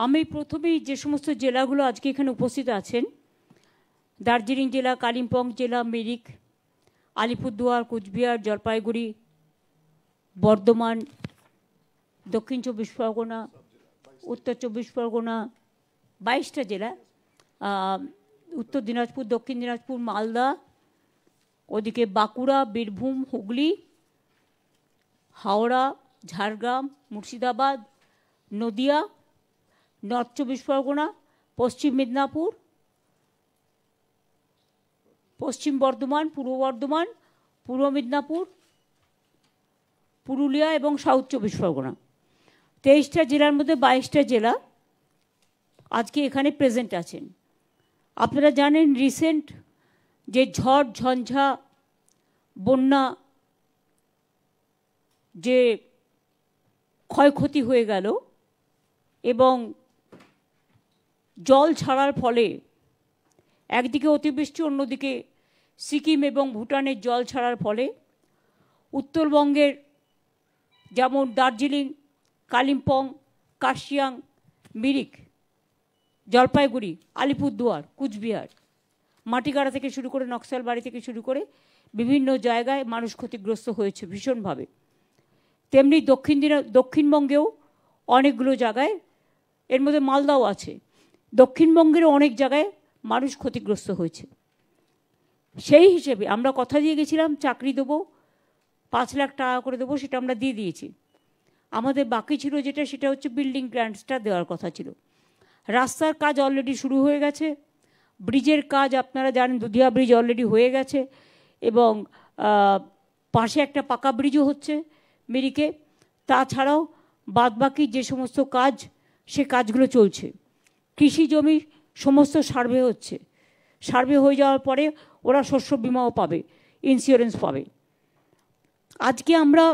আমি প্রথমেই যে সমস্ত জেলাগুলো আজকে এখানে উপস্থিত আছেন, দার্জিলিং জেলা, কালিম্পং জেলা, মিরিক, আলিপুরদুয়ার, কোচবিহার, জলপাইগুড়ি, বর্ধমান, দক্ষিণ 24 পরগনা, উত্তর 24 পরগনা, 22টা জেলা, উত্তর দিনাজপুর, দক্ষিণ দিনাজপুর, মালদা, ওদিকে বাঁকুড়া, বীরভূম, হুগলি, হাওড়া, ঝাড়গ্রাম, মুর্শিদাবাদ, নদিয়া, নর্থ 24 পরগনা, পশ্চিম মেদিনীপুর, পশ্চিম বর্ধমান, পূর্ব বর্ধমান, পূর্ব মেদিনীপুর, পুরুলিয়া এবং সাউথ 24 পরগনা। 23টা জেলার মধ্যে 22টা জেলা আজকে এখানে প্রেজেন্ট আছেন। আপনারা জানেন রিসেন্ট যে ঝড় ঝঞ্ঝা বন্যা যে ক্ষয়ক্ষতি হয়ে গেল এবং জল ছাড়ার ফলে একদিকে অতিবৃষ্টি, অন্যদিকে সিকিম এবং ভুটানের জল ছাড়ার ফলে উত্তরবঙ্গের যেমন দার্জিলিং, কালিম্পং, কার্শিয়াং, মিরিক, জলপাইগুড়ি, আলিপুরদুয়ার, কুচবিহার, মাটিগাড়া থেকে শুরু করে নকশালবাড়ি থেকে শুরু করে বিভিন্ন জায়গায় মানুষ ক্ষতিগ্রস্ত হয়েছে ভীষণভাবে। তেমনি দক্ষিণবঙ্গেও অনেকগুলো জায়গায়, এর মধ্যে মালদাও আছে, দক্ষিণবঙ্গেরও অনেক জায়গায় মানুষ ক্ষতিগ্রস্ত হয়েছে। সেই হিসেবে আমরা কথা দিয়ে গেছিলাম চাকরি দেবো, 5 লাখ টাকা করে দেবো, সেটা আমরা দিয়ে দিয়েছি। আমাদের বাকি ছিল যেটা, সেটা হচ্ছে বিল্ডিং গ্র্যান্টসটা দেওয়ার কথা ছিল। রাস্তার কাজ অলরেডি শুরু হয়ে গেছে, ব্রিজের কাজ আপনারা জানেন দুধিয়া ব্রিজ অলরেডি হয়ে গেছে এবং পাশে একটা পাকা ব্রিজও হচ্ছে মিরিকে। তাছাড়াও বাদবাকি যে সমস্ত কাজ, সে কাজগুলো চলছে। কৃষি জমি সমস্ত সার্ভে হচ্ছে, সার্ভে হয়ে যাওয়ার পরে ওরা শস্য বিমাও পাবে, ইন্স্যুরেন্স পাবে। আজকে আমরা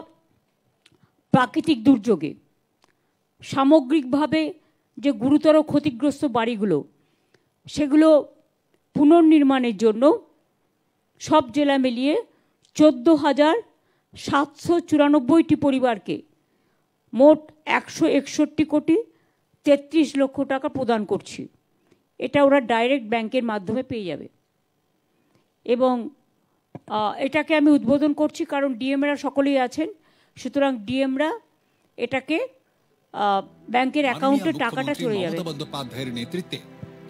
প্রাকৃতিক দুর্যোগে সামগ্রিকভাবে যে গুরুতর ক্ষতিগ্রস্ত বাড়িগুলো, সেগুলো পুনর্নির্মাণের জন্য সব জেলা মিলিয়ে 14,794টি পরিবারকে মোট 161 কোটি 33 লক্ষ টাকা প্রদান করছি। এটা ওরা ডাইরেক্ট ব্যাংকের মাধ্যমে পেয়ে যাবে এবং এটাকে আমি উদ্বোধন করছি কারণ ডিএমরা সকলেই আছেন, সুতরাং ডিএমরা এটাকে ব্যাংকের অ্যাকাউন্টে টাকাটা চলে যাবে। মমতা বন্দ্যোপাধ্যায়ের নেতৃত্বে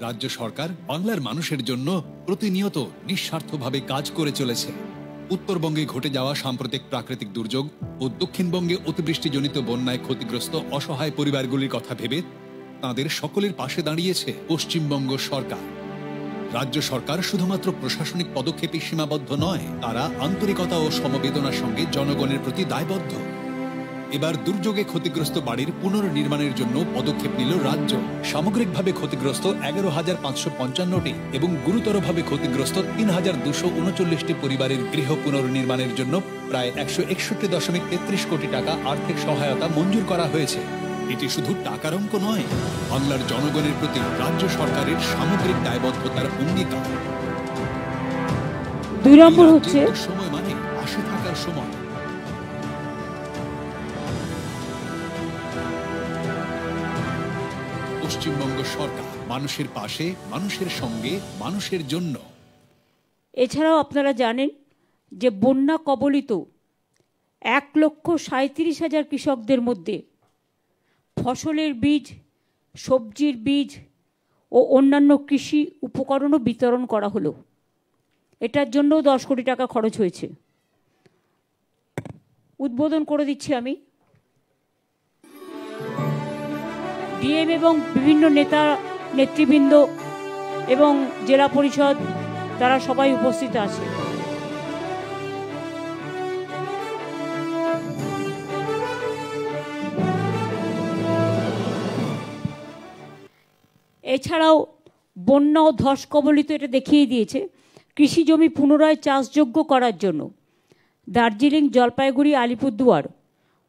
রাজ্য সরকার বাংলার মানুষের জন্য প্রতিনিয়ত নিঃস্বার্থভাবে কাজ করে চলেছে। উত্তরবঙ্গে ঘটে যাওয়া সাম্প্রতিক প্রাকৃতিক দুর্যোগ ও দক্ষিণবঙ্গে অতিবৃষ্টিজনিত বন্যায় ক্ষতিগ্রস্ত অসহায় পরিবারগুলির কথা ভেবে তাদের সকলের পাশে দাঁড়িয়েছে পশ্চিমবঙ্গ সরকার। রাজ্য সরকার শুধুমাত্র প্রশাসনিক পদক্ষেপে সীমাবদ্ধ নয়, তারা আন্তরিকতা ও সমবেদনার সঙ্গে জনগণের প্রতি দায়বদ্ধ। এবার দুর্যোগে ক্ষতিগ্রস্ত বাড়ির পুনর্নির্মাণের জন্য পদক্ষেপ নিল রাজ্য। সামগ্রিকভাবে ক্ষতিগ্রস্ত 11,555টি এবং গুরুতরভাবে ক্ষতিগ্রস্ত 3,239টি পরিবারের গৃহ পুনর্নির্মাণের জন্য প্রায় 161.33 কোটি টাকা আর্থিক সহায়তা মঞ্জুর করা হয়েছে। এটি শুধু টাকার অঙ্ক নয়, বাংলার জনগণের প্রতি রাজ্য সরকারের সামগ্রিক দায়বদ্ধতার অঙ্গীকার। 2 নম্বর হচ্ছে সময় মানে পাশে থাকার সময়। পশ্চিমবঙ্গ সরকার মানুষের পাশে, মানুষের সঙ্গে, মানুষের জন্য। এছাড়াও আপনারা জানেন যে বন্যা কবলিত 1,37,000 কৃষকদের মধ্যে ফসলের বীজ, সবজির বীজ ও অন্যান্য কৃষি উপকরণও বিতরণ করা হলো। এটার জন্য 10 কোটি টাকা খরচ হয়েছে। উদ্বোধন করে দিচ্ছি আমি। ডিএম এবং বিভিন্ন নেতা নেতৃবৃন্দ এবং জেলা পরিষদ তারা সবাই উপস্থিত আছে। এছাড়াও বন্যা ও ধস কবলিত এটা দেখিয়ে দিয়েছে কৃষি জমি পুনরায় চাষযোগ্য করার জন্য দার্জিলিং, জলপাইগুড়ি, আলিপুরদুয়ার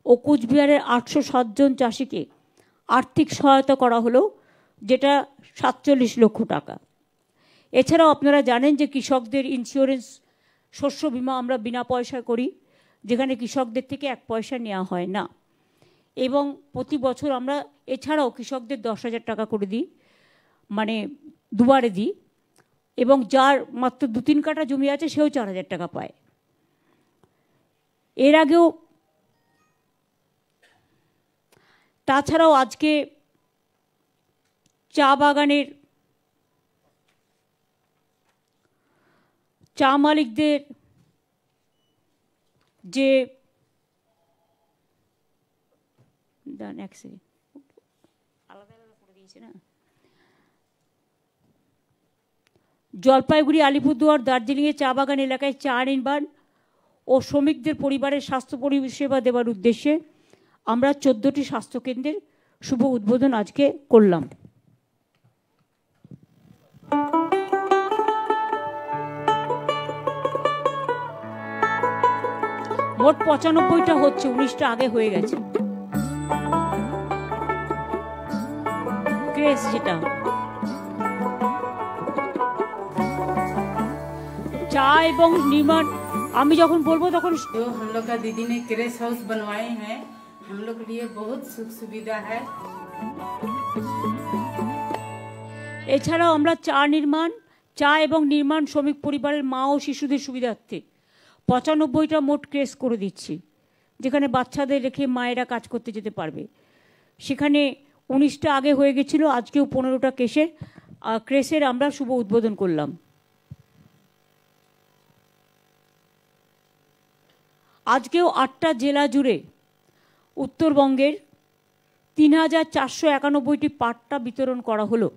ও কুচবিহারের 807 জন চাষিকে আর্থিক সহায়তা করা হলো, যেটা 47 লক্ষ টাকা। এছাড়াও আপনারা জানেন যে কৃষকদের ইন্স্যুরেন্স, শস্য বিমা আমরা বিনা পয়সায় করি, যেখানে কৃষকদের থেকে 1 পয়সা নেওয়া হয় না এবং প্রতি বছর আমরা এছাড়াও কৃষকদের 10,000 টাকা করে দিই, মানে দুবারে দিই, এবং যার মাত্র 2-3 কাঠা জমি আছে সেও 4,000 টাকা পায়। এর আগেও, তাছাড়াও আজকে চা বাগানের চা মালিকদের যে জলপাইগুড়ি, আলিপুরদুয়ার, দার্জিলিংয়ে চা বাগান এলাকায় চা নির্মাণ ও শ্রমিকদের পরিবারের স্বাস্থ্য পরিষেবা দেওয়ার উদ্দেশ্যে আমরা 14টি স্বাস্থ্যকেন্দ্রের শুভ উদ্বোধন আজকে করলাম। মোট 95টা হচ্ছে, 19টা আগে হয়ে গেছে। ক্রেস যেটা চা এবং নির্মাণ, আমি যখন বলবো তখন जो हम लोग का दीदी ने क्रेस हाउस बनवाए हैं, हम लोग के लिए बहुत सुख सुविधा है। এছাড়াও আমরা চা এবং নির্মাণ শ্রমিক পরিবারের মা ও শিশুদের সুবিধার্থে 95টা মোট ক্রেস করে দিচ্ছি, যেখানে বাচ্চাদের রেখে মায়েরা কাজ করতে যেতে পারবে। সেখানে 19টা আগে হয়ে গেছিল, আজকেও 15টা ক্রেসের আমরা শুভ উদ্বোধন করলাম। আজকেও 8টা জেলা জুড়ে উত্তরবঙ্গের 3,491টি পাট্টা বিতরণ করা হলো।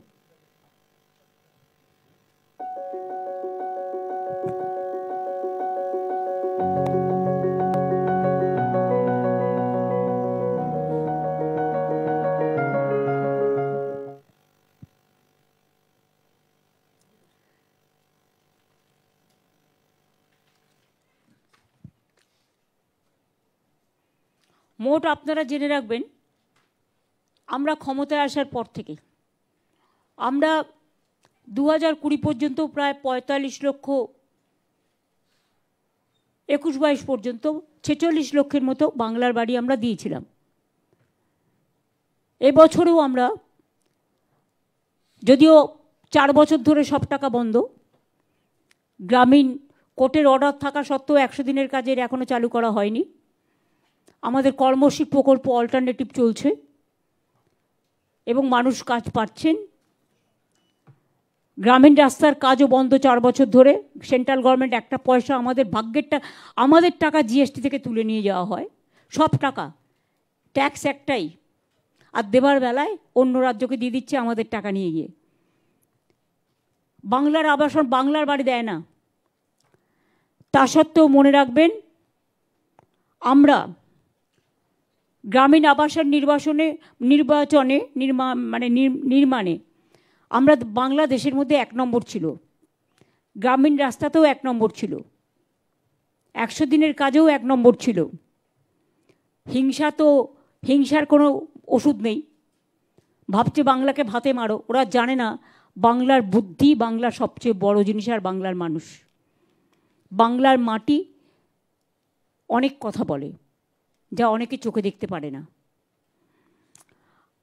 মোট আপনারা জেনে রাখবেন, আমরা ক্ষমতায় আসার পর থেকে আমরা 2020 পর্যন্ত প্রায় 45 লক্ষ, 21-22 পর্যন্ত 46 লক্ষের মতো বাংলার বাড়ি আমরা দিয়েছিলাম। এবছরেও আমরা, যদিও 4 বছর ধরে সব টাকা বন্ধ, গ্রামীণ কোর্টের অর্ডার থাকা সত্ত্বেও 100 দিনের কাজের এখনও চালু করা হয়নি। আমাদের কর্মশ্রী প্রকল্প অল্টারনেটিভ চলছে এবং মানুষ কাজ পাচ্ছেন। গ্রামীণ রাস্তার কাজও বন্ধ 4 বছর ধরে। সেন্ট্রাল গভর্নমেন্ট একটা পয়সা আমাদের টাকা জিএসটি থেকে তুলে নিয়ে যাওয়া হয়, সব টাকা, ট্যাক্স একটাই, আর দেবার বেলায় অন্য রাজ্যকে দিয়ে দিচ্ছে আমাদের টাকা নিয়ে গিয়ে। বাংলার আবাসন, বাংলার বাড়ি দেয় না। তা সত্ত্বেও মনে রাখবেন, আমরা গ্রামীণ আবাসন নির্মাণে আমরা বাংলাদেশের মধ্যে 1 নম্বর ছিল। গ্রামীণ রাস্তাতেও 1 নম্বর ছিল, 100 দিনের কাজেও 1 নম্বর ছিল। হিংসার কোনো ওষুধ নেই। ভাবছে বাংলাকে ভাতে মারো, ওরা জানে না বাংলার বুদ্ধি, বাংলার সবচেয়ে বড় জিনিস, আর বাংলার মানুষ। বাংলার মাটি অনেক কথা বলে, যা অনেকে চোখে দেখতে পারে না।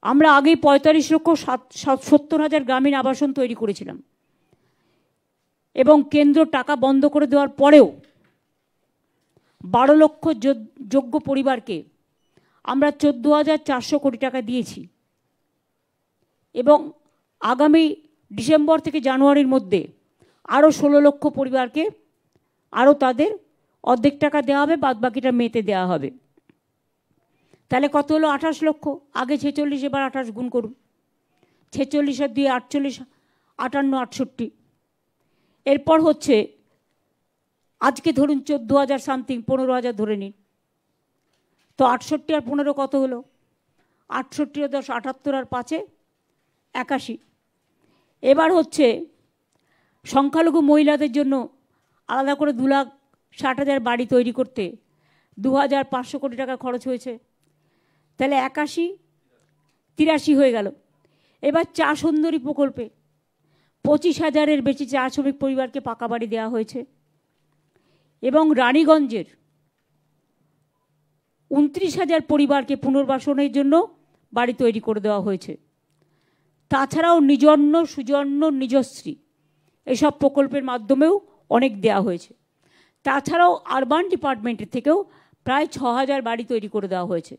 আমরা আগেই 45,70,000 গ্রামীণ আবাসন তৈরি করেছিলাম, এবং কেন্দ্র টাকা বন্ধ করে দেওয়ার পরেও 12 লক্ষ যোগ্য পরিবারকে আমরা 14,400 কোটি টাকা দিয়েছি, এবং আগামী ডিসেম্বর থেকে জানুয়ারির মধ্যে আরও 16 লক্ষ পরিবারকে আরও তাদের অর্ধেক টাকা দেওয়া হবে, বাদ বাকিটা মেতে দেওয়া হবে। তাহলে কত হলো? 28 লক্ষ। আগে 46, এবার 28 গুণ করুন। 46 আর 2 48, 58, 68। এরপর হচ্ছে আজকে ধরুন 14,000 সামথিং, 15,000 ধরে নিন, তো 68 আর 15 কত হলো? 68 আর 10 78, আর 5 81। এবার হচ্ছে সংখ্যালঘু মহিলাদের জন্য আলাদা করে 2,60,000 বাড়ি তৈরি করতে 2,500 কোটি টাকা খরচ হয়েছে। তাহলে 81, 83 হয়ে গেল। এবার চা সুন্দরী প্রকল্পে 25,000-এর বেশি চা শ্রমিক পরিবারকে পাকা বাড়ি দেওয়া হয়েছে, এবং রানীগঞ্জের 29,000 পরিবারকে পুনর্বাসনের জন্য বাড়ি তৈরি করে দেওয়া হয়েছে। তাছাড়াও নিজন্য, সুজন্য, নিজশ্রী এসব প্রকল্পের মাধ্যমেও অনেক দেওয়া হয়েছে। তাছাড়াও আরবান ডিপার্টমেন্টের থেকেও প্রায় 6000 বাড়ি তৈরি করে দেওয়া হয়েছে।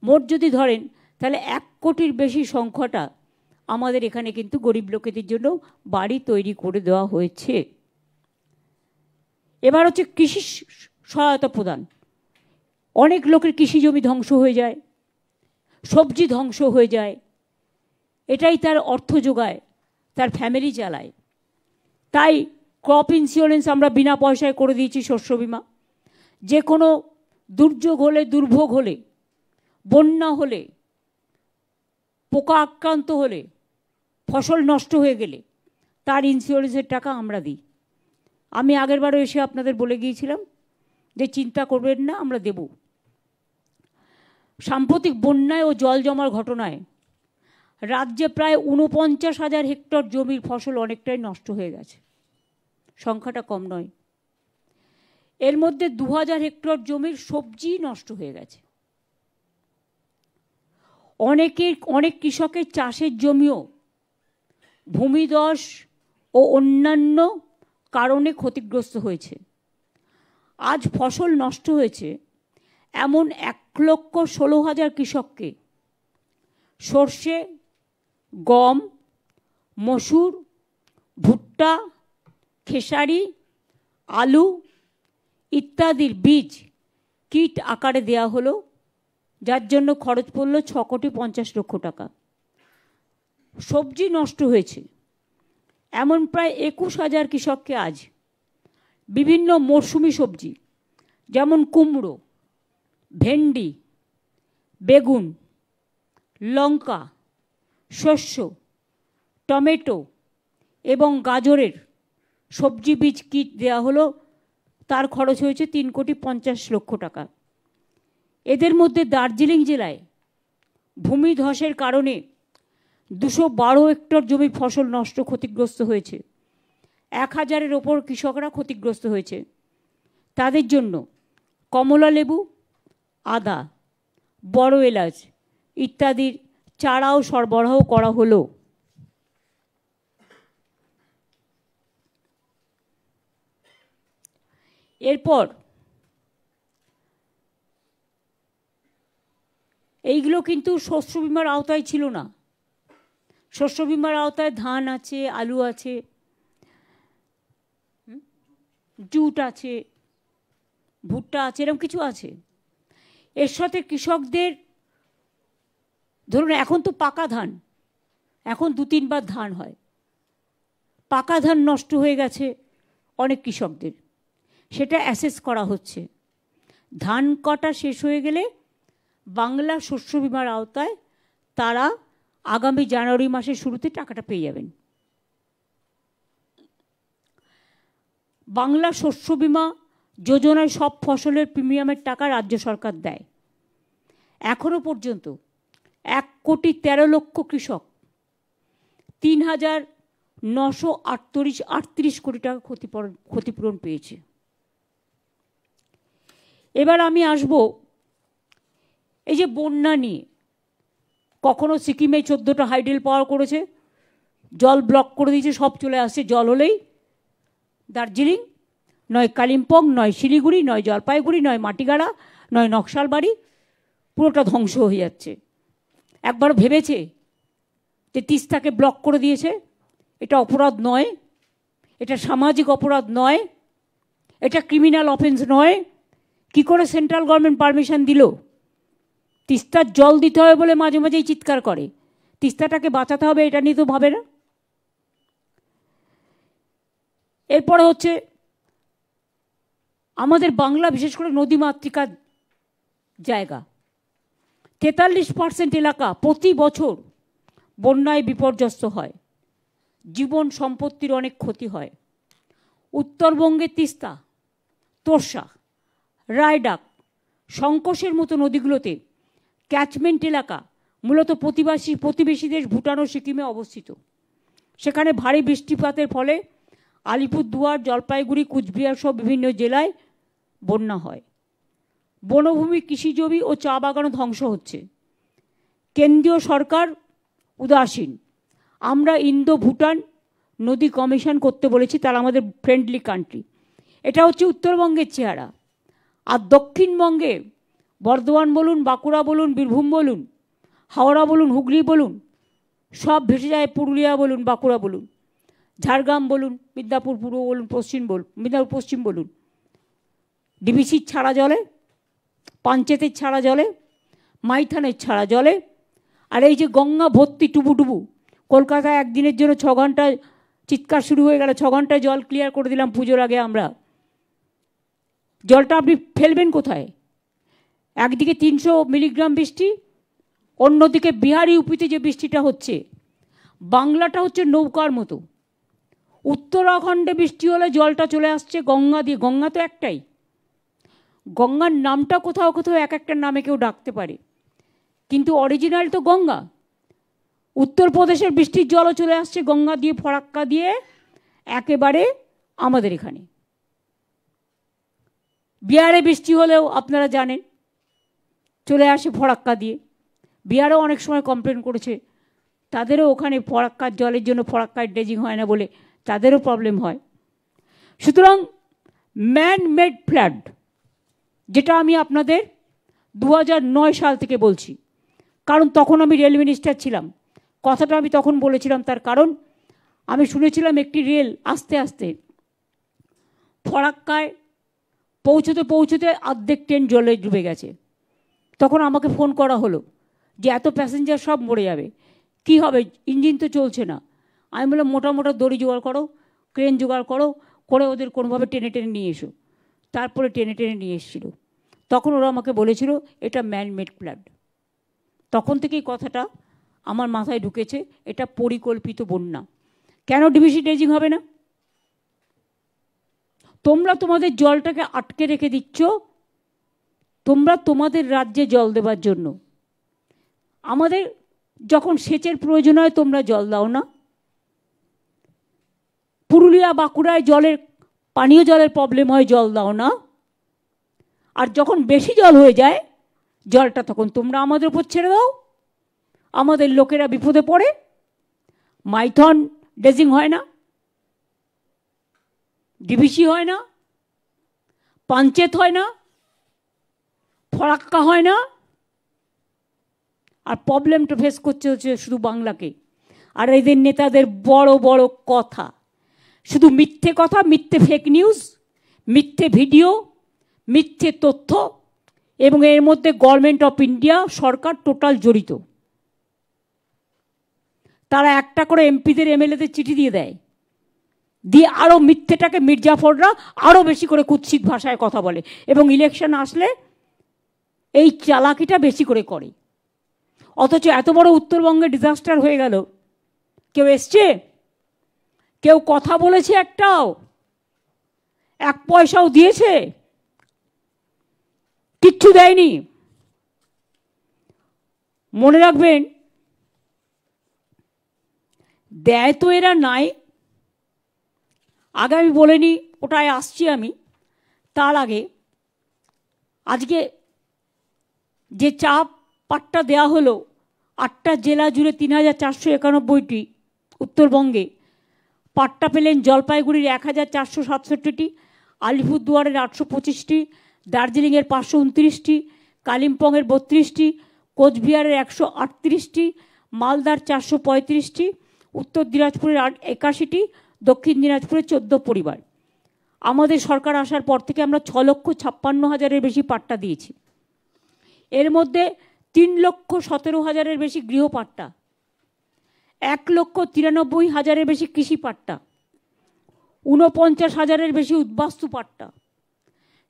মোট যদি ধরেন তাহলে 1 কোটির বেশি সংখ্যাটা আমাদের এখানে কিন্তু গরিব লোকেদের জন্য বাড়ি তৈরি করে দেওয়া হয়েছে। এবার হচ্ছে কৃষি সহায়তা প্রদান। অনেক লোকের কৃষি জমি ধ্বংস হয়ে যায়, সবজি ধ্বংস হয়ে যায়, এটাই তার অর্থ যোগায়, তার ফ্যামিলি চালায়। তাই ক্রপ ইন্স্যুরেন্স আমরা বিনা পয়সায় করে দিয়েছি, শস্য বিমা। যে কোনো দুর্যোগ হলে, দুর্ভোগ হলে, বন্যা হলে, পোকা আক্রান্ত হলে, ফসল নষ্ট হয়ে গেলে তার ইন্স্যুরেন্সের টাকা আমরা দিই। আমি আগেরবারও এসে আপনাদের বলে গিয়েছিলাম যে চিন্তা করবেন না, আমরা দেব। সাম্প্রতিক বন্যায় ও জল জমার ঘটনায় রাজ্যে প্রায় 49,000 হেক্টর জমির ফসল অনেকটাই নষ্ট হয়ে গেছে। সংখ্যাটা কম নয়। এর মধ্যে 2000 হেক্টর জমির সবজি নষ্ট হয়ে গেছে। অনেক কৃষকের চাষের জমিও ভূমিধস ও অন্যান্য কারণে ক্ষতিগ্রস্ত হয়েছে। আজ ফসল নষ্ট হয়েছে এমন 1,16,000 কৃষককে সর্ষে, গম, মসুর, ভুট্টা, খেসারি, আলু ইত্যাদির বীজ কিট আকারে দেওয়া হলো, যার জন্য খরচ পড়ল 6,50,00,000 টাকা। সবজি নষ্ট হয়েছে এমন প্রায় 21,000 কৃষককে আজ বিভিন্ন মরশুমি সবজি যেমন কুমড়ো, ভেন্ডি, বেগুন, লঙ্কা, শস্য, টমেটো এবং গাজরের সবজি বীজ কিট দেওয়া হলো। তার খরচ হয়েছে 3,50,00,000 টাকা। এদের মধ্যে দার্জিলিং জেলায় ভূমিধসের কারণে 212 হেক্টর জমির ফসল নষ্ট, ক্ষতিগ্রস্ত হয়েছে। 1000-এর ওপর কৃষকরা ক্ষতিগ্রস্ত হয়েছে। তাদের জন্য কমলা লেবু, আদা, বড় এলাচ ইত্যাদির চারাও সরবরাহ করা হলো। এরপর এইগুলো কিন্তু শস্য বিমার আওতায় ছিল না। শস্য বিমার আওতায় ধান আছে, আলু আছে, জুট আছে, ভুট্টা আছে, এরকম কিছু আছে। এর সাথে কৃষকদের ধরুন এখন তো পাকা ধান, এখন 2-3 বার ধান হয়, পাকা ধান নষ্ট হয়ে গেছে অনেক কৃষকদের, সেটা অ্যাসেস করা হচ্ছে। ধান কাটা শেষ হয়ে গেলে বাংলা শস্য বিমার আওতায় তারা আগামী জানুয়ারি মাসের শুরুতে টাকাটা পেয়ে যাবেন। বাংলা শস্য বিমা যোজনায় সব ফসলের প্রিমিয়ামের টাকা রাজ্য সরকার দেয়। এখনো পর্যন্ত 1,13,00,000 কৃষক 3,938 কোটি টাকা ক্ষতিপূরণ পেয়েছে। এবার আমি আসব এই যে বন্যা নিয়ে। কখনো সিকিমে 14টা হাইডেল পাওয়ার করেছে, জল ব্লক করে দিয়েছে, সব চলে আসছে। জল হলেই দার্জিলিং, নয় কালিম্পং, নয় শিলিগুড়ি, নয় জলপাইগুড়ি, নয় মাটিগাড়া, নয় নকশালবাড়ি, পুরোটা ধ্বংস হয়ে যাচ্ছে। একবার ভেবেছে যে তিস্তাকে ব্লক করে দিয়েছে? এটা অপরাধ নয়, এটা সামাজিক অপরাধ নয়, এটা ক্রিমিনাল অফেন্স নয়। কি করে সেন্ট্রাল গভর্নমেন্ট পারমিশন দিল? তিস্তার জল দিতে হবে বলে মাঝে মাঝেই চিৎকার করে, তিস্তাটাকে বাঁচাতে হবে এটা নিয়ে তো ভাবে না। এরপরে হচ্ছে আমাদের বাংলা, বিশেষ করে নদীমাতৃকার জায়গা, 43% এলাকা প্রতি বছর বন্যায় বিপর্যস্ত হয়, জীবন সম্পত্তির অনেক ক্ষতি হয়। উত্তরবঙ্গের তিস্তা, তোর্ষা, রায়ডাক, সংকোশের মতো নদীগুলোতে ক্যাচমেন্ট এলাকা মূলত প্রতিবেশী দেশ ভুটান ও সিকিমে অবস্থিত। সেখানে ভারী বৃষ্টিপাতের ফলে আলিপুরদুয়ার, জলপাইগুড়ি, কুচবিহার সহ বিভিন্ন জেলায় বন্যা হয়। বনভূমি, কৃষিজমি ও চা বাগানও ধ্বংস হচ্ছে। কেন্দ্রীয় সরকার উদাসীন। আমরা ইন্দো ভুটান নদী কমিশন করতে বলেছি, তারা আমাদের ফ্রেন্ডলি কান্ট্রি। এটা হচ্ছে উত্তরবঙ্গের চেহারা। আর দক্ষিণবঙ্গে বর্ধমান বলুন, বাঁকুড়া বলুন, বীরভূম বলুন, হাওড়া বলুন, হুগলি বলুন, সব ভেসে যায়। পুরুলিয়া বলুন, বাঁকুড়া বলুন, ঝাড়গ্রাম বলুন, মিদনাপুর পূর্ব বলুন, মিদনাপুর পশ্চিম বলুন, ডিবিসির ছাড়া জলে, পাঞ্চেতের ছাড়া জলে, মাইথানের ছাড়া জলে। আর এই যে গঙ্গা ভর্তি টুবুটুবু, কলকাতায় একদিনের জন্য 6 ঘন্টায় চিৎকার শুরু হয়ে গেল, 6 ঘন্টায় জল ক্লিয়ার করে দিলাম পুজোর আগে আমরা। জলটা আপনি ফেলবেন কোথায়? একদিকে 300 মিলিগ্রাম বৃষ্টি, অন্যদিকে বিহার ইউপিতে যে বৃষ্টিটা হচ্ছে, বাংলাটা হচ্ছে নৌকার মতো। উত্তরাখণ্ডে বৃষ্টি হলে জলটা চলে আসছে গঙ্গা দিয়ে। গঙ্গা তো একটাই, গঙ্গার নামটা কোথাও কোথাও এক একটা নামে কেউ ডাকতে পারে, কিন্তু অরিজিনাল তো গঙ্গা। উত্তরপ্রদেশের বৃষ্টির জলও চলে আসছে গঙ্গা দিয়ে, ফরাক্কা দিয়ে একেবারে আমাদের এখানে। বিহারে বৃষ্টি হলেও আপনারা জানেন চলে আসে ফরাক্কা দিয়ে। বিহারেও অনেক সময় কমপ্লেন করেছে, তাদেরও ওখানে ফরাক্কার জলের জন্য ফরাক্কায় ড্রেজিং হয় না বলে তাদেরও প্রবলেম হয়। সুতরাং ম্যান মেড ফ্লাড, যেটা আমি আপনাদের 2009 সাল থেকে বলছি, কারণ তখন আমি রেল মিনিস্টার ছিলাম। কথাটা আমি তখন বলেছিলাম, তার কারণ আমি শুনেছিলাম একটি রেল আস্তে আস্তে ফরাক্কায় পৌঁছতে পৌঁছতে অর্ধেক ট্রেন জলে ডুবে গেছে। তখন আমাকে ফোন করা হলো যে এত প্যাসেঞ্জার সব মরে যাবে, কি হবে, ইঞ্জিন তো চলছে না। আমি বললাম মোটা মোটা দড়ি জোগাড় করো, ক্রেন জোগাড় করো, করে ওদের কোনোভাবে টেনে টেনে নিয়ে এসো। তারপরে টেনে টেনে নিয়ে এসেছিল। তখন ওরা আমাকে বলেছিল এটা ম্যান মেড ফ্লাড। তখন থেকেই কথাটা আমার মাথায় ঢুকেছে, এটা পরিকল্পিত বন্যা। কেন ডিবিসি ড্রেজিং হবে না? তোমরা তোমাদের জলটাকে আটকে রেখে দিচ্ছ, তোমরা তোমাদের রাজ্যে জল দেবার জন্য। আমাদের যখন সেচের প্রয়োজন হয় তোমরা জল দাও না। পুরুলিয়া বাঁকুড়ায় জলের পানীয় জলের প্রবলেম হয়, জল দাও না। আর যখন বেশি জল হয়ে যায় জলটা তখন তোমরা আমাদের উপর ছেড়ে দাও, আমাদের লোকেরা বিপদে পড়ে। মাইথন ড্রেজিং হয় না, ডিবিসি হয় না, পাঞ্চেত হয় না, ফরাক্কা হয় না। আর প্রবলেমটা ফেস করছে হচ্ছে শুধু বাংলাকে। আর এদের নেতাদের বড় বড় কথা, শুধু মিথ্যে কথা, মিথ্যে ফেক নিউজ, মিথ্যে ভিডিও, মিথ্যে তথ্য, এবং এর মধ্যে government of India Sarkar total জড়িত। তারা একটা করে এমপিদের এমএলএদের চিঠি দিয়ে দেয়, দিয়ে আরও মিথ্যেটাকে মির্জাফররা আরও বেশি করে কুৎসিত ভাষায় কথা বলে, এবং ইলেকশন আসলে এই চালাকিটা বেশি করে করে। অথচ এত বড় উত্তরবঙ্গে ডিজাস্টার হয়ে গেল, কেউ এসছে, কেউ কথা বলেছে, একটাও 1 পয়সাও দিয়েছে? কিচ্ছু দেয়নি। মনে রাখবেন, দেয় তো এরা নাই। আগে আমি বলিনি, ওটায় আসছি আমি। তার আগে আজকে যে চা পাট্টা দেওয়া হলো 8টা জেলা জুড়ে 3491টি, উত্তরবঙ্গে পাট্টা পেলেন জলপাইগুড়ির 1467টি, আলিপুরদুয়ারের 825টি, দার্জিলিংয়ের 529টি, কালিম্পংয়ের 32টি, কোচবিহারের 138টি, মালদার 435টি, উত্তর দিনাজপুরের 81টি, দক্ষিণ দিনাজপুরের 14 পরিবার। আমাদের সরকার আসার পর থেকে আমরা 6,56,000-এর বেশি পাট্টা দিয়েছি। এর মধ্যে 3,17,000-এর বেশি গৃহ পাট্টা, 1,93,000-এর বেশি কৃষি পাট্টা, 49,000-এর বেশি উদ্বাস্তু পাট্টা,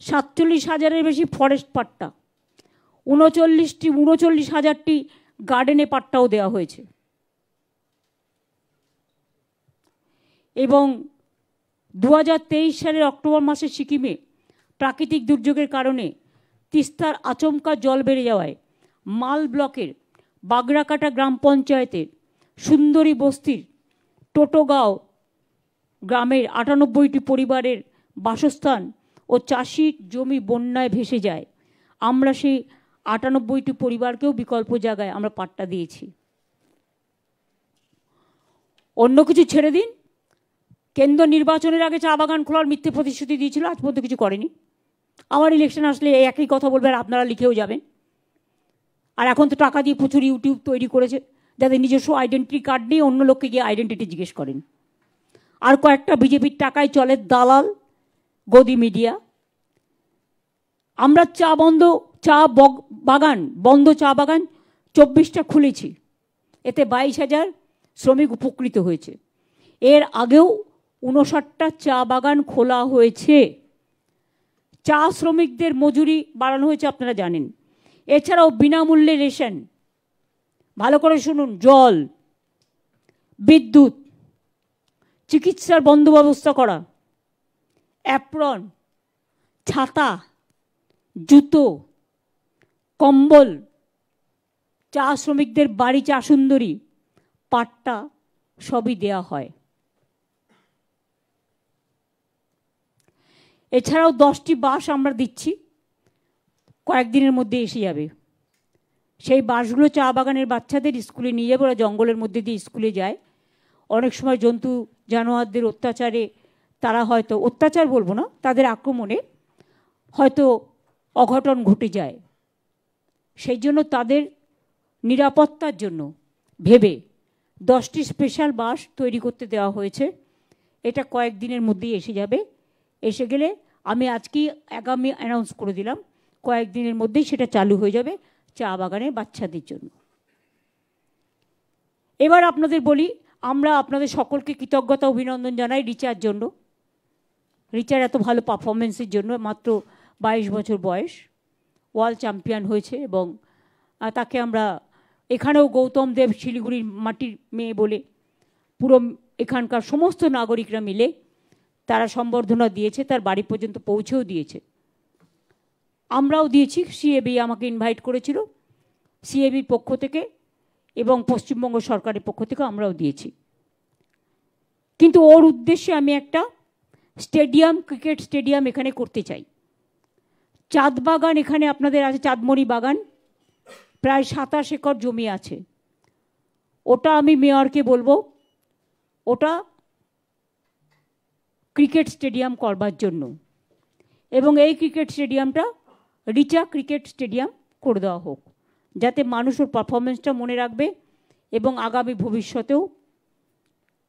47,000-এর বেশি ফরেস্ট পাট্টা, 39,000-টি গার্ডেনে পাট্টাও দেওয়া হয়েছে। এবং 2023 সালের অক্টোবর মাসে সিকিমে প্রাকৃতিক দুর্যোগের কারণে তিস্তার আচমকা জল বেড়ে যাওয়ায় মাল ব্লকের বাগড়াকাটা গ্রাম পঞ্চায়েতের সুন্দরী বস্তির টোটোগাঁও গ্রামের 98টি পরিবারের বাসস্থান ও চাষির জমি বন্যায় ভেসে যায়। আমরা সেই 98টি পরিবারকেও বিকল্প জায়গায় আমরা পাট্টা দিয়েছি। অন্য কিছু ছেড়ে দিন, কেন্দ্র নির্বাচনের আগে চা বাগান খোলার মিথ্যে প্রতিশ্রুতি দিয়েছিল, আজ পর্যন্ত কিছু করেনি। আমার ইলেকশন আসলে এই একই কথা বলবে, আর আপনারা লিখেও যাবেন। আর এখন তো টাকা দিয়ে প্রচুর ইউটিউব তৈরি করেছে, যাদের নিজস্ব আইডেন্টিটি কার্ড নিয়ে অন্য লোককে গিয়ে আইডেন্টিটি জিজ্ঞেস করেন। আর কয়েকটা বিজেপির টাকায় চলে দালাল গদি মিডিয়া। আমরা বন্ধ চা বাগান 24টা খুলেছি, এতে 22,000 শ্রমিক উপকৃত হয়েছে। এর আগেও 59টা চা বাগান খোলা হয়েছে। চা শ্রমিকদের মজুরি বাড়ানো হয়েছে, আপনারা জানেন। এছাড়াও বিনামূল্যে রেশন, ভালো করে শুনুন, জল, বিদ্যুৎ, চিকিৎসার বন্দোবস্ত করা, অ্যাপ্রন, ছাতা, জুতো, কম্বল, চা শ্রমিকদের বাড়ি চা সুন্দরী, পাট্টা সবই দেয়া হয়। এছাড়াও 10টি বাস আমরা দিচ্ছি, কয়েকদিনের মধ্যে এসে যাবে। সেই বাসগুলো চা বাগানের বাচ্চাদের স্কুলে নিয়ে যাবে, ওরা জঙ্গলের মধ্যে দিয়ে স্কুলে যায়। অনেক সময় জন্তু জানোয়ারদের অত্যাচারে তারা হয়তো, অত্যাচার বলবো না, তাদের আক্রমণে হয়তো অঘটন ঘটে যায়। সেই জন্য তাদের নিরাপত্তার জন্য ভেবে 10টি স্পেশাল বাস তৈরি করতে দেওয়া হয়েছে। এটা কয়েকদিনের মধ্যেই এসে যাবে। এসে গেলে আমি আজকেই আগামী অ্যানাউন্স করে দিলাম, কয়েকদিনের মধ্যেই সেটা চালু হয়ে যাবে চা বাগানের বাচ্চাদের জন্য। এবার আপনাদের বলি, আমরা আপনাদের সকলকে কৃতজ্ঞতা অভিনন্দন জানাই রিচার জন্য। রিচার এত ভালো পারফরমেন্সের জন্য। মাত্র 22 বছর বয়স, ওয়ার্ল্ড চ্যাম্পিয়ন হয়েছে, এবং তাকে আমরা এখানেও গৌতম দেব শিলিগুড়ির মাটির মেয়ে বলে পুরো এখানকার সমস্ত নাগরিকরা মিলে তারা সম্বর্ধনা দিয়েছে, তার বাড়ি পর্যন্ত পৌঁছেও দিয়েছে। আমরাও দিয়েছি, সিএবি আমাকে ইনভাইট করেছিল, সিএবির পক্ষ থেকে এবং পশ্চিমবঙ্গ সরকারের পক্ষ থেকে আমরাও দিয়েছি। কিন্তু ওর উদ্দেশ্যে আমি একটা স্টেডিয়াম, ক্রিকেট স্টেডিয়াম এখানে করতে চাই। চাঁদ বাগান এখানে আপনাদের আছে, চাঁদমণি বাগান, প্রায় 27 একর জমি আছে। ওটা আমি মেয়রকে বলবো ওটা ক্রিকেট স্টেডিয়াম করবার জন্য, এবং এই ক্রিকেট স্টেডিয়ামটা রিচা ক্রিকেট স্টেডিয়াম করে দেওয়া হোক, যাতে মানুষ ওর পারফরমেন্সটা মনে রাখবে এবং আগামী ভবিষ্যতেও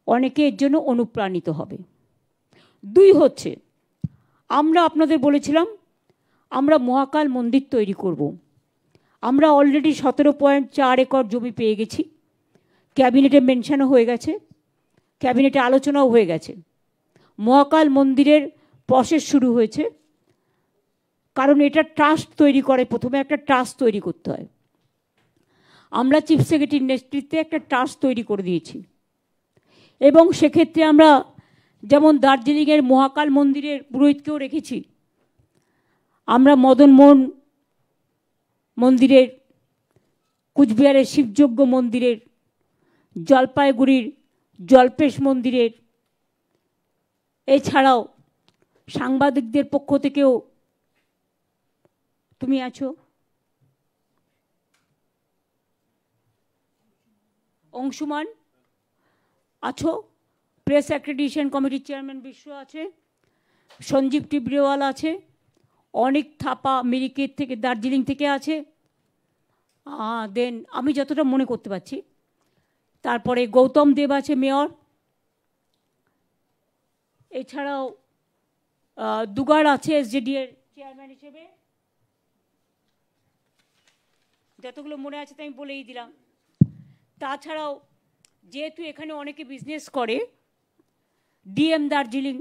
অনেকে এর জন্য অনুপ্রাণিত হবে। 2 হচ্ছে, আমরা আপনাদের বলেছিলাম আমরা মহাকাল মন্দির তৈরি করব। আমরা অলরেডি 17.4 একর জমি পেয়ে গেছি, ক্যাবিনেটে মেনশনও হয়ে গেছে, ক্যাবিনেটে আলোচনাও হয়ে গেছে। মহাকাল মন্দিরের প্রসেস শুরু হয়েছে, কারণ এটা ট্রাস্ট তৈরি করে, প্রথমে একটা ট্রাস্ট তৈরি করতে হয়। আমরা চিফ সেক্রেটারির নেতৃত্বে একটা ট্রাস্ট তৈরি করে দিয়েছি, এবং সেক্ষেত্রে আমরা যেমন দার্জিলিংয়ের মহাকাল মন্দিরের পুরোহিতকেও রেখেছি, আমরা মদন মোহন মন্দিরের, কুচবিহারের শিবযজ্ঞ মন্দিরের, জলপাইগুড়ির জল্পেশ মন্দিরের, এছাড়াও সাংবাদিকদের পক্ষ থেকেও তুমি আছো, অংশুমান আছো, প্রেস অ্যাক্রেডিটেশন কমিটির চেয়ারম্যান বিশ্ব আছে, সঞ্জীব টিবরিওয়াল আছে, অনেক থাপা মিরিকের থেকে, দার্জিলিং থেকে আছে, দেন আমি যতটা মনে করতে পারছি, তারপরে গৌতম দেব আছে মেয়র, এছাড়াও দুগার আছে এসজেডি এর চেয়ারম্যান হিসেবে। যতগুলো মনে আছে তাই আমি বলেই দিলাম। তাছাড়াও যেহেতু এখানে অনেকে বিজনেস করে, ডিএম দার্জিলিং,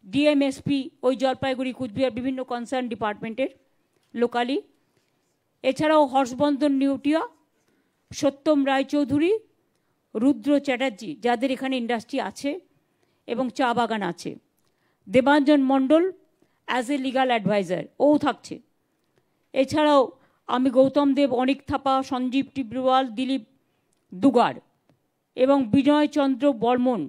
ডিএমএসপি ওই জলপাইগুড়ি কুচবিহার বিভিন্ন কনসার্ন ডিপার্টমেন্টের লোকালি, এছাড়াও হর্ষবর্ধন নিউটিয়া, সত্যম রায়চৌধুরী, রুদ্র চ্যাটার্জি, যাদের এখানে ইন্ডাস্ট্রি আছে এবং চা বাগান আছে, দেবাঞ্জন মণ্ডল অ্যাজ এ লিগাল অ্যাডভাইজার ও থাকছে। এছাড়াও আমি গৌতম দেব, অনিক থাপা, সঞ্জীব টিবরিওয়াল, দিলীপ দুগার এবং বিনয় চন্দ্র বর্মন,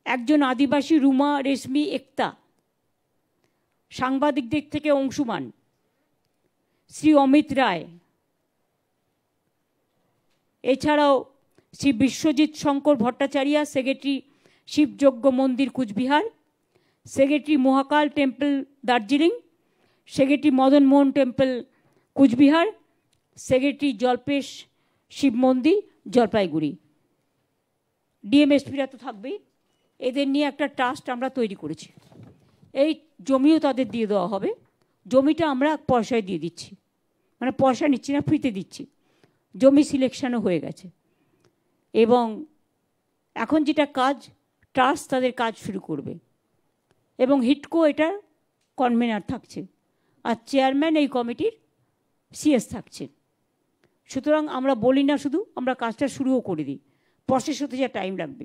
একজন আদিবাসী রুমা রেশমি একতা, সাংবাদিকদের থেকে অংশুমান, শ্রী অমিত রায়, এছাড়াও শ্রী বিশ্বজিৎ শঙ্কর ভট্টাচার্য, সেক্রেটারি শিবযজ্ঞ মন্দির কুচবিহার, সেক্রেটারি মহাকাল temple Darjeeling, secretary Madan Mohan temple Cooch Behar, secretary Jalpesh Shiva মন্দির জলপাইগুড়ি। ডিএমএসপিরা তো থাকবেই। এদের নিয়ে একটা ট্রাস্ট আমরা তৈরি করেছি। এই জমিও তাদের দিয়ে দেওয়া হবে। জমিটা আমরা পয়সায় দিয়ে দিচ্ছি, মানে পয়সা নিচ্ছি না, ফ্রিতে দিচ্ছি। জমি সিলেকশনও হয়ে গেছে এবং এখন যেটা কাজ, ট্রাস্ট তাদের কাজ শুরু করবে এবং হিটকো এটার কনভেনার থাকছে আর চেয়ারম্যান এই কমিটির সিএস থাকছে। সুতরাং আমরা বলি না শুধু, আমরা কাজটা শুরুও করে দিই। প্রসেস হতে যা টাইম লাগবে।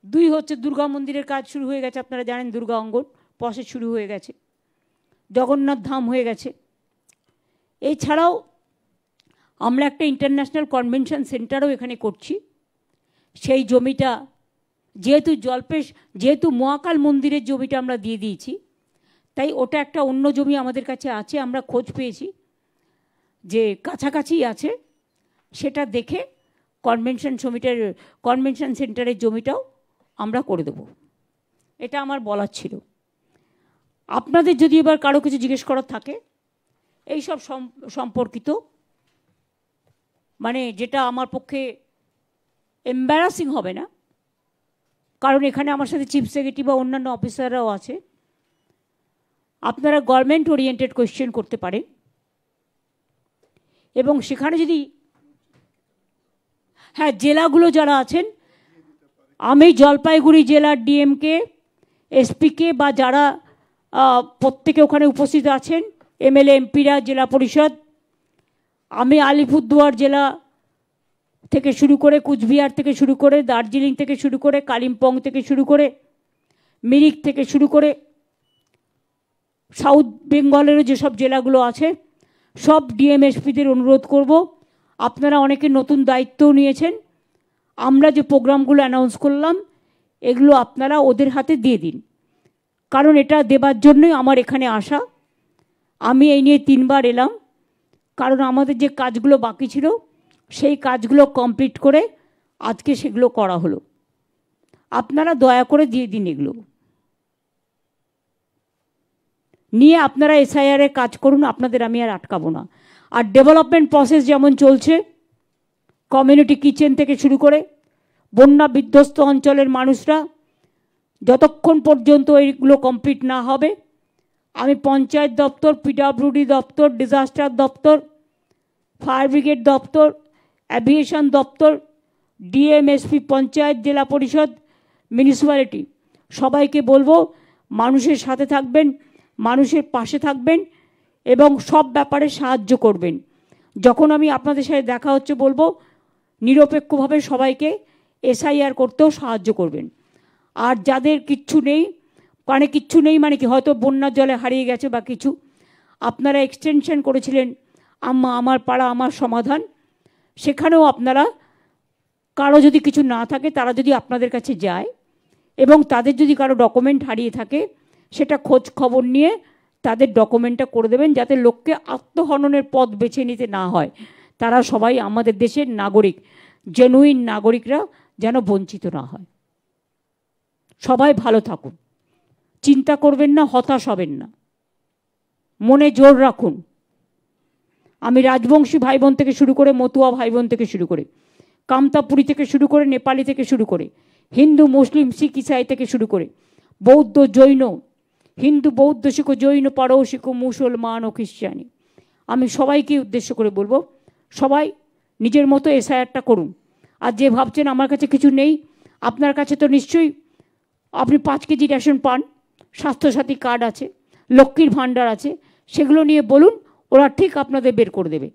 2 হচ্ছে দুর্গা মন্দিরের কাজ শুরু হয়ে গেছে, আপনারা জানেন দুর্গা অঙ্গন প্রসেস শুরু হয়ে গেছে। জগন্নাথ ধাম হয়ে গেছে। এছাড়াও আমরা একটা ইন্টারন্যাশনাল কনভেনশন সেন্টারও এখানে করছি। সেই জমিটা যেহেতু মহাকাল মন্দিরের জমিটা আমরা দিয়ে দিয়েছি, তাই ওটা একটা অন্য জমি আমাদের কাছে আছে। আমরা খোঁজ পেয়েছি যে কাছাকাছি আছে, সেটা দেখে কনভেনশন সেন্টারের জমিটাও আমরা করে দেব। এটা আমার বলার ছিল। আপনাদের যদি এবার কারো কিছু জিজ্ঞেস করার থাকে এই সব সম্পর্কিত, মানে যেটা আমার পক্ষে এম্বারাসিং হবে না, কারণ এখানে আমার সাথে চিফ সেক্রেটারি বা অন্যান্য অফিসাররাও আছে, আপনারা গভর্নমেন্ট ওরিয়েন্টেড কোয়েশ্চেন করতে পারেন। এবং সেখানে যদি জেলাগুলো যারা আছেন, আমি জলপাইগুড়ি জেলার ডিএমকে, এসপিকে বা যারা প্রত্যেকে ওখানে উপস্থিত আছেন, এমএলএ এমপিরা, জেলা পরিষদ, আমি আলিপুরদুয়ার জেলা থেকে শুরু করে, কুচবিহার থেকে শুরু করে, দার্জিলিং থেকে শুরু করে, কালিম্পং থেকে শুরু করে, মিরিক থেকে শুরু করে, সাউথ বেঙ্গলেরও যেসব জেলাগুলো আছে সব ডিএমএসপিদের অনুরোধ করব, আপনারা অনেকে নতুন দায়িত্বও নিয়েছেন, আমরা যে প্রোগ্রামগুলো অ্যানাউন্স করলাম এগুলো আপনারা ওদের হাতে দিয়ে দিন। কারণ এটা দেবার জন্যই আমার এখানে আসা। আমি এই নিয়ে 3 বার এলাম, কারণ আমাদের যে কাজগুলো বাকি ছিল সেই কাজগুলো কমপ্লিট করে আজকে সেগুলো করা হলো। আপনারা দয়া করে দিয়ে দিন এগুলো নিয়ে, আপনারা এসআইআর-এর কাজ করুন, আপনাদের আমি আর আটকাবো না। আর ডেভেলপমেন্ট প্রসেস যেমন চলছে, কমিউনিটি কিচেন থেকে শুরু করে বন্যা বিধ্বস্ত অঞ্চলের মানুষরা, যতক্ষণ পর্যন্ত এইগুলো কমপ্লিট না হবে আমি পঞ্চায়েত দপ্তর, পিডব্লিউডি দপ্তর, ডিজাস্টার দপ্তর, ফায়ার ব্রিগেড দপ্তর, অ্যাভিয়েশন দপ্তর, ডিএমএসপি, পঞ্চায়েত, জেলা পরিষদ, মিউনিসিপ্যালিটি সবাইকে বলবো মানুষের সাথে থাকবেন, মানুষের পাশে থাকবেন এবং সব ব্যাপারে সাহায্য করবেন। যখন আমি আপনাদের সাথে দেখা হচ্ছে বলবো নিরপেক্ষভাবে সবাইকে এসআইআর করতেও সাহায্য করবেন। আর যাদের কিচ্ছু নেই মানে কি হয়তো বন্যার জলে হারিয়ে গেছে বা কিছু, আপনারা এক্সটেনশন করেছিলেন আমার পাড়া আমার সমাধান, সেখানেও আপনারা কারো যদি কিছু না থাকে তারা যদি আপনাদের কাছে যায় এবং তাদের যদি কারো ডকুমেন্ট হারিয়ে থাকে সেটা খোঁজ খবর নিয়ে তাদের ডকুমেন্টটা করে দেবেন, যাতে লোককে আত্মহননের পথ বেছে নিতে না হয়। তারা সবাই আমাদের দেশের নাগরিক, জেনুইন নাগরিকরা যেন বঞ্চিত না হয়। সবাই ভালো থাকুন, চিন্তা করবেন না, হতাশ হবেন না, মনে জোর রাখুন। আমি রাজবংশী ভাই বোন থেকে শুরু করে, মতুয়া ভাই বোন থেকে শুরু করে, কামতাপুরী থেকে শুরু করে, নেপালি থেকে শুরু করে, হিন্দু মুসলিম শিখ ইসাই থেকে শুরু করে, বৌদ্ধ জৈন, হিন্দু বৌদ্ধ শিখ জৈন পারসিক মুসলমান ও খ্রিস্টানি, আমি সবাইকে উদ্দেশ্য করে বলবো সবাই নিজের মতো এসআইআরটা করুন। আর যে ভাবছেন আমার কাছে কিছু নেই, আপনার কাছে তো নিশ্চয়ই আপনি 5 কেজি রেশন পান, স্বাস্থ্যসাথী কার্ড আছে, লক্ষ্মীর ভাণ্ডার আছে, সেগুলো নিয়ে বলুন, ওরা ঠিক আপনাদের বের করে দেবে।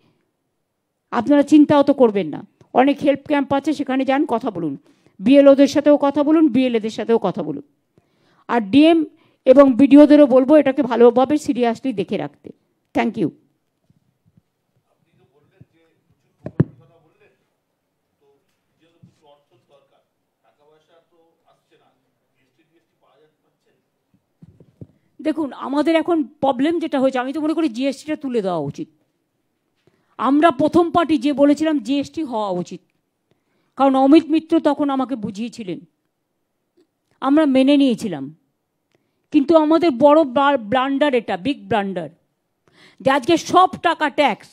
আপনারা চিন্তাও তো করবেন না। অনেক হেল্প ক্যাম্প আছে, সেখানে যান, কথা বলুন, বিএলওদের সাথেও কথা বলুন, বিএলএদের সাথেও কথা বলুন। আর ডিএম এবং বিডিওদেরও বলবো এটাকে ভালোভাবে সিরিয়াসলি দেখে রাখতে। Thank you. দেখুন আমাদের এখন প্রবলেম যেটা হয়েছে, আমি তো মনে করি জিএসটিটা তুলে দেওয়া উচিত। আমরা প্রথম পার্টি যে বলেছিলাম জিএসটি হওয়া উচিত, কারণ অমিত মিত্র তখন আমাকে বুঝিয়েছিলেন, আমরা মেনে নিয়েছিলাম। কিন্তু আমাদের বড় ব্লান্ডার, এটা বিগ ব্লান্ডার, যে আজকে সব টাকা ট্যাক্স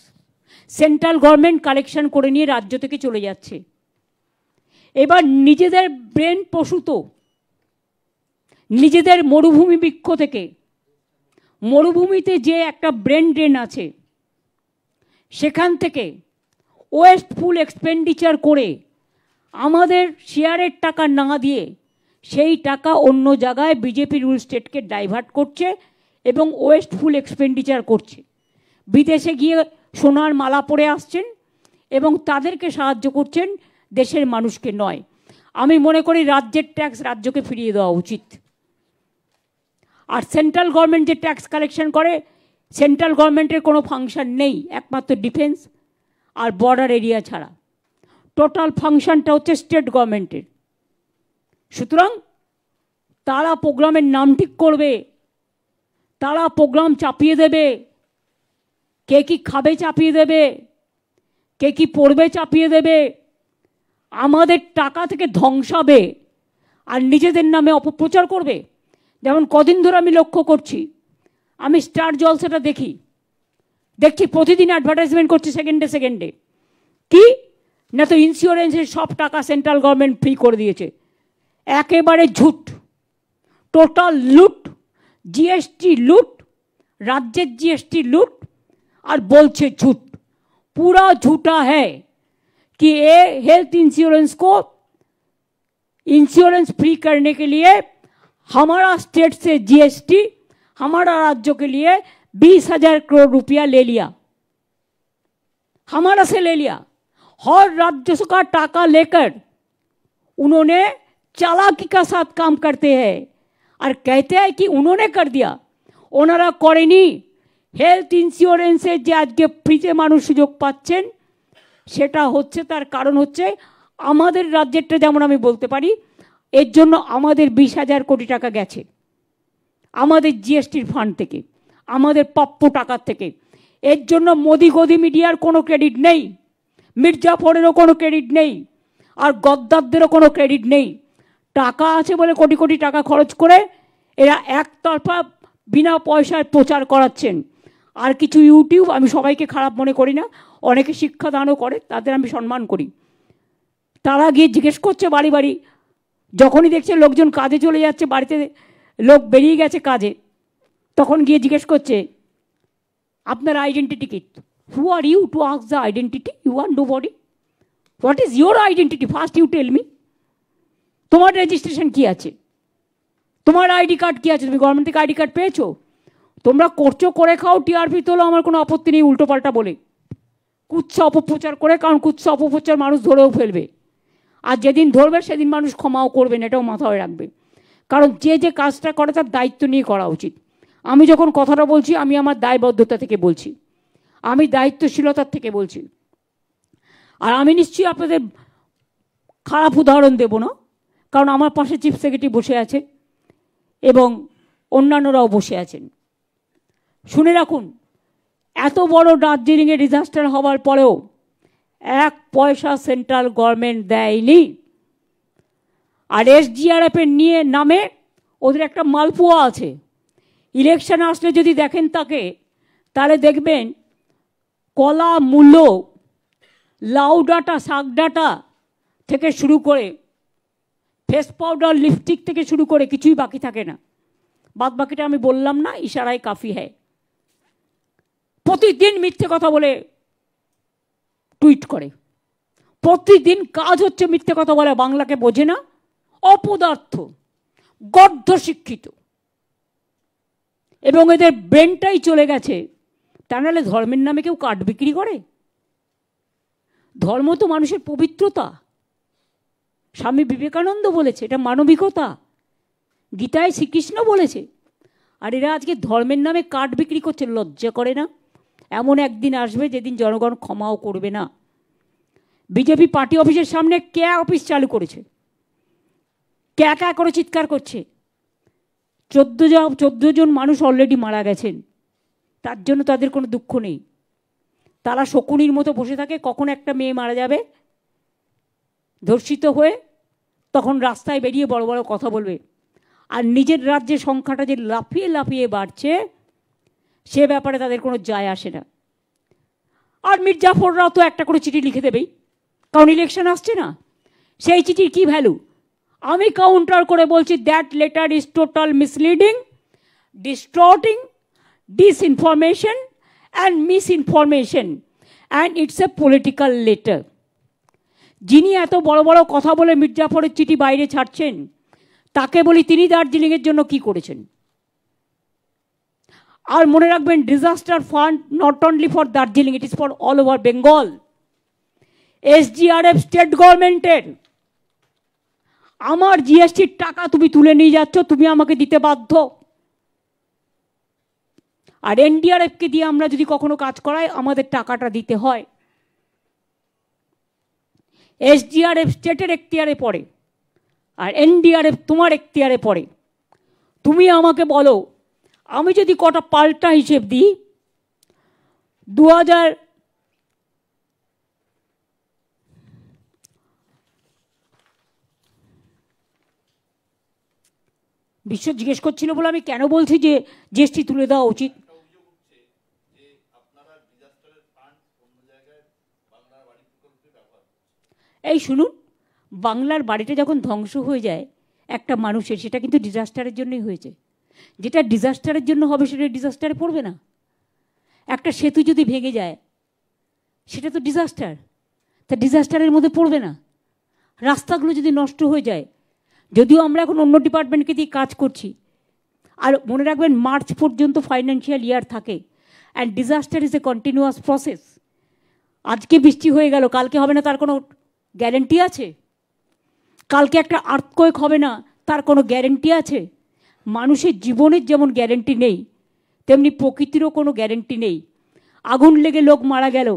সেন্ট্রাল গভর্নমেন্ট কালেকশন করে নিয়ে রাজ্য থেকে চলে যাচ্ছে। এবার নিজেদের ব্রেন প্রসূত, নিজেদের মরুভূমি বৃক্ষ থেকে, মরুভূমিতে যে একটা ব্রেন ড্রেন আছে সেখান থেকে ওয়েস্টফুল এক্সপেন্ডিচার করে আমাদের শেয়ারের টাকা না দিয়ে সেই টাকা অন্য জায়গায় বিজেপি রুল স্টেটকে ডাইভার্ট করছে এবং ওয়েস্টফুল এক্সপেন্ডিচার করছে। বিদেশে গিয়ে সোনার মালা পরে আসছেন এবং তাদেরকে সাহায্য করছেন, দেশের মানুষকে নয়। আমি মনে করি রাজ্যের ট্যাক্স রাজ্যকে ফিরিয়ে দেওয়া উচিত। আর সেন্ট্রাল গভর্নমেন্ট যে ট্যাক্স কালেকশন করে, সেন্ট্রাল গভর্নমেন্টের কোনো ফাংশন নেই, একমাত্র ডিফেন্স আর বর্ডার এরিয়া ছাড়া। টোটাল ফাংশনটা হচ্ছে স্টেট গভর্নমেন্টের। সুতরাং তারা প্রোগ্রামের নাম ঠিক করবে, তারা প্রোগ্রাম চাপিয়ে দেবে, কে কি খাবে চাপিয়ে দেবে, কে কি পড়বে চাপিয়ে দেবে, আমাদের টাকা থেকে ধ্বংসাবে আর নিজেদের নামে অপপ্রচার করবে। যেমন কদিন ধরে আমি লক্ষ্য করছি, আমি স্টার জলসাটা দেখছি প্রতিদিন অ্যাডভার্টাইজমেন্ট করছে সেকেন্ডে সেকেন্ডে। কি না, তো ইন্স্যুরেন্সের সব টাকা সেন্ট্রাল গভর্নমেন্ট ফ্রি করে দিয়েছে। একেবারে ঝুট, টোটাল লুট, জিএসটি লুট, রাজ্যের জিএসটি लूट और बोलছে झूठ, पूरा झूठा है कि ये हेल्थ इंश्योरेंस को इंश्योरेंस फ्री करने के लिए हमारा स्टेट से जीएसटी हमारा राज्य के लिए 20,000 करोड़ रुपया ले लिया, हमारा से ले लिया। हर राज्य का टाका लेकर उन्होंने चालाकी का साथ काम करते हैं और कहते हैं कि उन्होंने कर दिया। ওনারা করেনি। হেলথ ইন্স্যুরেন্সে যে আজকে ফ্রিতে মানুষ সুযোগ পাচ্ছেন সেটা হচ্ছে, তার কারণ হচ্ছে আমাদের রাজ্যেরটা, যেমন আমি বলতে পারি, এর জন্য আমাদের 20,000 কোটি টাকা গেছে আমাদের জিএসটির ফান্ড থেকে, আমাদের প্রাপ্য টাকার থেকে। এর জন্য মোদি গদি মিডিয়ার কোনো ক্রেডিট নেই, মির্জাফরেরও কোনো ক্রেডিট নেই, আর গদ্দারদেরও কোনো ক্রেডিট নেই। টাকা আছে বলে কোটি কোটি টাকা খরচ করে এরা একতরফা বিনা পয়সায় প্রচার করাচ্ছেন। আর কিছু ইউটিউব, আমি সবাইকে খারাপ মনে করি না, অনেকে শিক্ষাদানও করে, তাদের আমি সম্মান করি, তারা গিয়ে জিজ্ঞেস করছে বাড়ি বাড়ি, যখনই দেখছে লোকজন কাজে চলে যাচ্ছে, বাড়িতে লোক বেরিয়ে গেছে কাজে, তখন গিয়ে জিজ্ঞেস করছে আপনার আইডেন্টিটি কি? Who are you to ask the identity? You are nobody. What is your identity? First you tell me. তোমার রেজিস্ট্রেশন কি আছে? তোমার আইডি কার্ড কি আছে? তুমি গভর্নমেন্ট থেকে আইডি কার্ড পেয়েছো? তোমরা করছো, করে খাও, টিআরপি তোলো, আমার কোনো আপত্তি নেই উল্টো পাল্টা বলে, কুৎসা অপপ্রচার করে, কারণ কুৎসা অপপ্রচার মানুষ ধরেও ফেলবে, আর যেদিন ধরবে সেদিন মানুষ ক্ষমাও করবেন, এটাও মাথায় রাখবে। কারণ যে যে কাজটা করে তার দায়িত্ব নিয়ে করা উচিত। আমি যখন কথাটা বলছি আমি আমার দায়বদ্ধতা থেকে বলছি, আমি দায়িত্বশীলতার থেকে বলছি। আর আমি নিশ্চয়ই আপনাদের খারাপ উদাহরণ দেব না, কারণ আমার পাশে চিফ সেক্রেটারি বসে আছে এবং অন্যান্যরাও বসে আছেন। শুনে রাখুন, এত বড় দার্জিলিংয়ে ডিজাস্টার হওয়ার পরেও 1 পয়সা সেন্ট্রাল গভর্নমেন্ট দেয়নি। আর এসডিআরএফের নিয়ে নামে ওদের একটা মালপোয়া আছে। ইলেকশন আসলে যদি দেখেন তাকে, তাহলে দেখবেন কলা, মূলো, লাউ ডাঁটা, শাক ডাঁটা থেকে শুরু করে ফেস পাউডার, লিপস্টিক থেকে শুরু করে কিছুই বাকি থাকে না। বাদ বাকিটা আমি বললাম না, ইশারায় কাফি হ্যায়। প্রতিদিন মিথ্যে কথা বলে টুইট করে, প্রতিদিন কাজ হচ্ছে মিথ্যে কথা বলে, বাংলাকে বোঝে না, অপদার্থ, গর্ধ শিক্ষিত, এবং এদের ব্রেনটাই চলে গেছে। তা নাহলে ধর্মের নামে কেউ কাঠ বিক্রি করে? ধর্ম তো মানুষের পবিত্রতা, স্বামী বিবেকানন্দ বলেছে, এটা মানবিকতা, গীতায় শ্রীকৃষ্ণ বলেছে। আর এরা আজকে ধর্মের নামে কাঠ বিক্রি করছে, লজ্জা করে না? এমন একদিন আসবে যেদিন জনগণ ক্ষমাও করবে না। বিজেপি পার্টি অফিসের সামনে কে অফিস চালু করেছে, কে করে চিৎকার করছে। 14 জন মানুষ অলরেডি মারা গেছেন, তার জন্য তাদের কোনো দুঃখ নেই। তারা শকুনির মতো বসে থাকে, কখন একটা মেয়ে মারা যাবে ধর্ষিত হয়ে, তখন রাস্তায় বেরিয়ে বড় বড় কথা বলবে। আর নিজের রাজ্যের সংখ্যাটা যে লাফিয়ে লাফিয়ে বাড়ছে সে ব্যাপারে তাদের কোনো যায় আসে না। আর মির্জাফররাও তো একটা করে চিঠি লিখে দেবেই, কারণ ইলেকশন আসছে না। সেই চিঠির কি ভ্যালু? আমি কাউন্টার করে বলছি, that letter is total misleading, distorting, disinformation and misinformation, and it's a political letter. যিনি এত বড় বড় কথা বলে মির্জাফরের চিঠি বাইরে ছাড়ছেন তাকে বলি, তিনি দার্জিলিংয়ের জন্য কি করেছেন? আর মনে রাখবেন, disaster fund not only for Darjeeling, it is for all over Bengal. SGRF state গভর্নমেন্টের। আমার জিএসটির টাকা তুমি তুলে নিয়ে যাচ্ছ, তুমি আমাকে দিতে বাধ্য। আর NDRFকে দিয়ে আমরা যদি কখনো কাজ করাই আমাদের টাকাটা দিতে হয়। SGRF স্টেটের এখতিয়ারে পড়ে আর NDRF তোমার এখতিয়ারে পড়ে। তুমি আমাকে বলো, আমি যদি কটা পাল্টা হিসেব দিই, 2000 বিশ্ব জিজ্ঞেস করছিল বলে আমি কেন বলছি যে জিএসটি তুলে দেওয়া উচিত। এই শুনুন, বাংলার বাড়িটা যখন ধ্বংস হয়ে যায় একটা মানুষের, সেটা কিন্তু ডিজাস্টারের জন্যই হয়েছে। যেটা ডিজাস্টারের জন্য হবে সেটা ডিজাস্টারে পড়বে না। একটা সেতু যদি ভেঙে যায় সেটা তো ডিজাস্টার, তা ডিজাস্টারের মধ্যে পড়বে না। রাস্তাগুলো যদি নষ্ট হয়ে যায়, যদিও আমরা এখন অন্য ডিপার্টমেন্টকে দিয়ে কাজ করছি, আর মনে রাখবেন মার্চ পর্যন্ত ফাইন্যান্সিয়াল ইয়ার থাকে, and disaster is a continuous process. আজকে বৃষ্টি হয়ে গেল, কালকে হবে না তার কোনো গ্যারেন্টি আছে? কালকে একটা আর্থকোয়েক হবে না তার কোনো গ্যারেন্টি আছে? মানুষের জীবনের যেমন গ্যারেন্টি নেই, তেমনি প্রকৃতিরও কোনো গ্যারেন্টি নেই। আগুন লেগে লোক মারা গেল,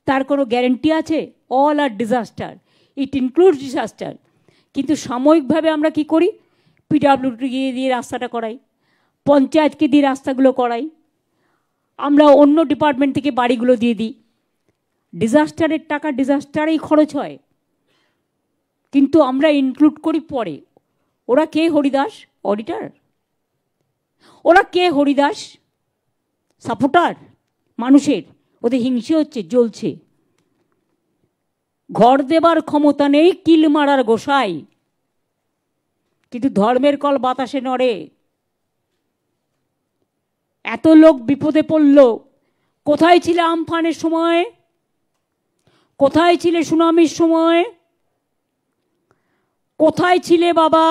তার কোনো গ্যারেন্টি আছে? All are disaster, it includes disaster. কিন্তু সাময়িকভাবে আমরা কি করি? PWD দিয়ে রাস্তাটা করাই, পঞ্চায়েতকে দিয়ে রাস্তাগুলো করাই, আমরা অন্য ডিপার্টমেন্ট থেকে বাড়িগুলো দিয়ে দিই। ডিজাস্টারের টাকা ডিজাস্টারেই খরচ হয়, কিন্তু আমরা ইনক্লুড করি পরে। ওরা কে হরিদাস? অডিটার। ওরা কে হরিদাস? সাপোর্টার মানুষের। ওদের হিংসে হচ্ছে, জ্বলছে। ঘর দেবার ক্ষমতা নেই, কিল মারার গোসাই, কিন্তু ধর্মের কল বাতাসে নড়ে। এত লোক বিপদে পড়ল, কোথায় ছিলে আমফানের সময়? কোথায় ছিলে সুনামির সময়? কোথায় ছিলে বাবা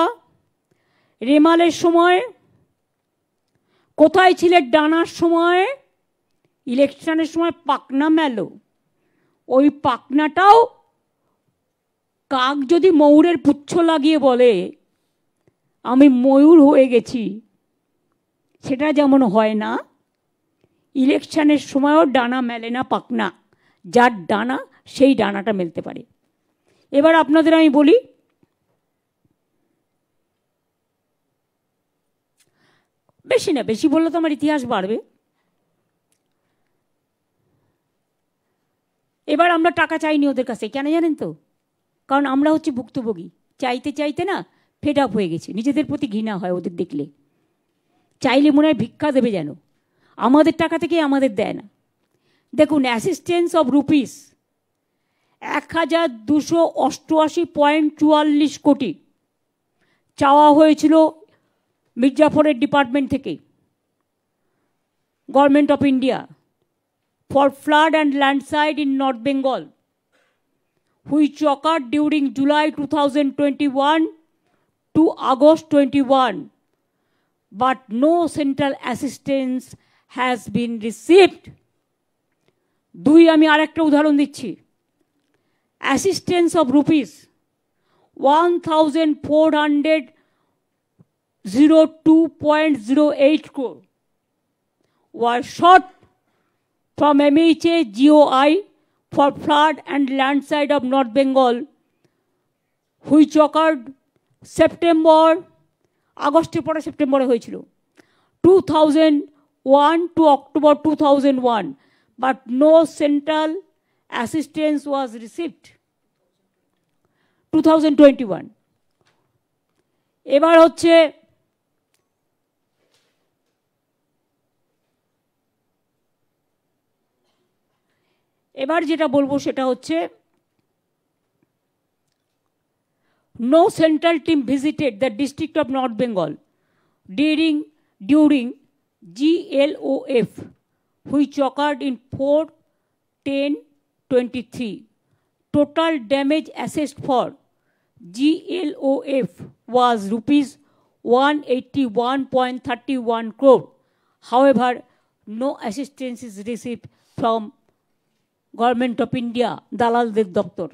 রেমালের সময়? কোথায় ছিলে ডানার সময়? ইলেকশনের সময় পাকনা মেলো। ওই পাকনাটাও কাক যদি ময়ূরের পুচ্ছ লাগিয়ে বলে আমি ময়ূর হয়ে গেছি, সেটা যেমন হয় না, ইলেকশনের সময়ও ডানা মেলে না পাকনা। যার ডানা সেই ডানাটা মেলতে পারে। এবার আপনাদের আমি বলি, বেশি না, বেশি বললে তো আমার ইতিহাস বাড়বে। এবার আমরা টাকা চাইনি ওদের কাছে, কেন জানেন তো? কারণ আমরা হচ্ছে ভুক্তভোগী। চাইতে চাইতে না ফেড আপ হয়ে গেছি, নিজেদের প্রতি ঘৃণা হয় ওদের দেখলে। চাইলে মনে হয় ভিক্ষা দেবে যেন, আমাদের টাকা থেকে আমাদের দেয় না। দেখুন, অ্যাসিস্ট্যান্স অফ রুপিস 1288.44 কোটি চাওয়া হয়েছিল মির্জাফরের ডিপার্টমেন্ট থেকে, government of India, for flood and landslide in North Bengal, which occurred during July 2021 to August 21, but no central assistance has been received. দুই, আমি আরেকটা উদাহরণ দিচ্ছি। Assistance of rupees 1402.08 crore were sought from MHA GOI for flood and landslide of North Bengal, which occurred September, আগস্টের পরে সেপ্টেম্বরে হয়েছিল, 2001 to October 2001, but no central assistance was received. 2021. এবার হচ্ছে এবার যেটা বলবো সেটা হচ্ছে no central team visited the district of North Bengal during GLOF, which occurred in 4/10/23. Total damage assessed for GLOF was rupees 181.31 crore. However, no assistance is received from Government of India, দালালদের দপ্তর।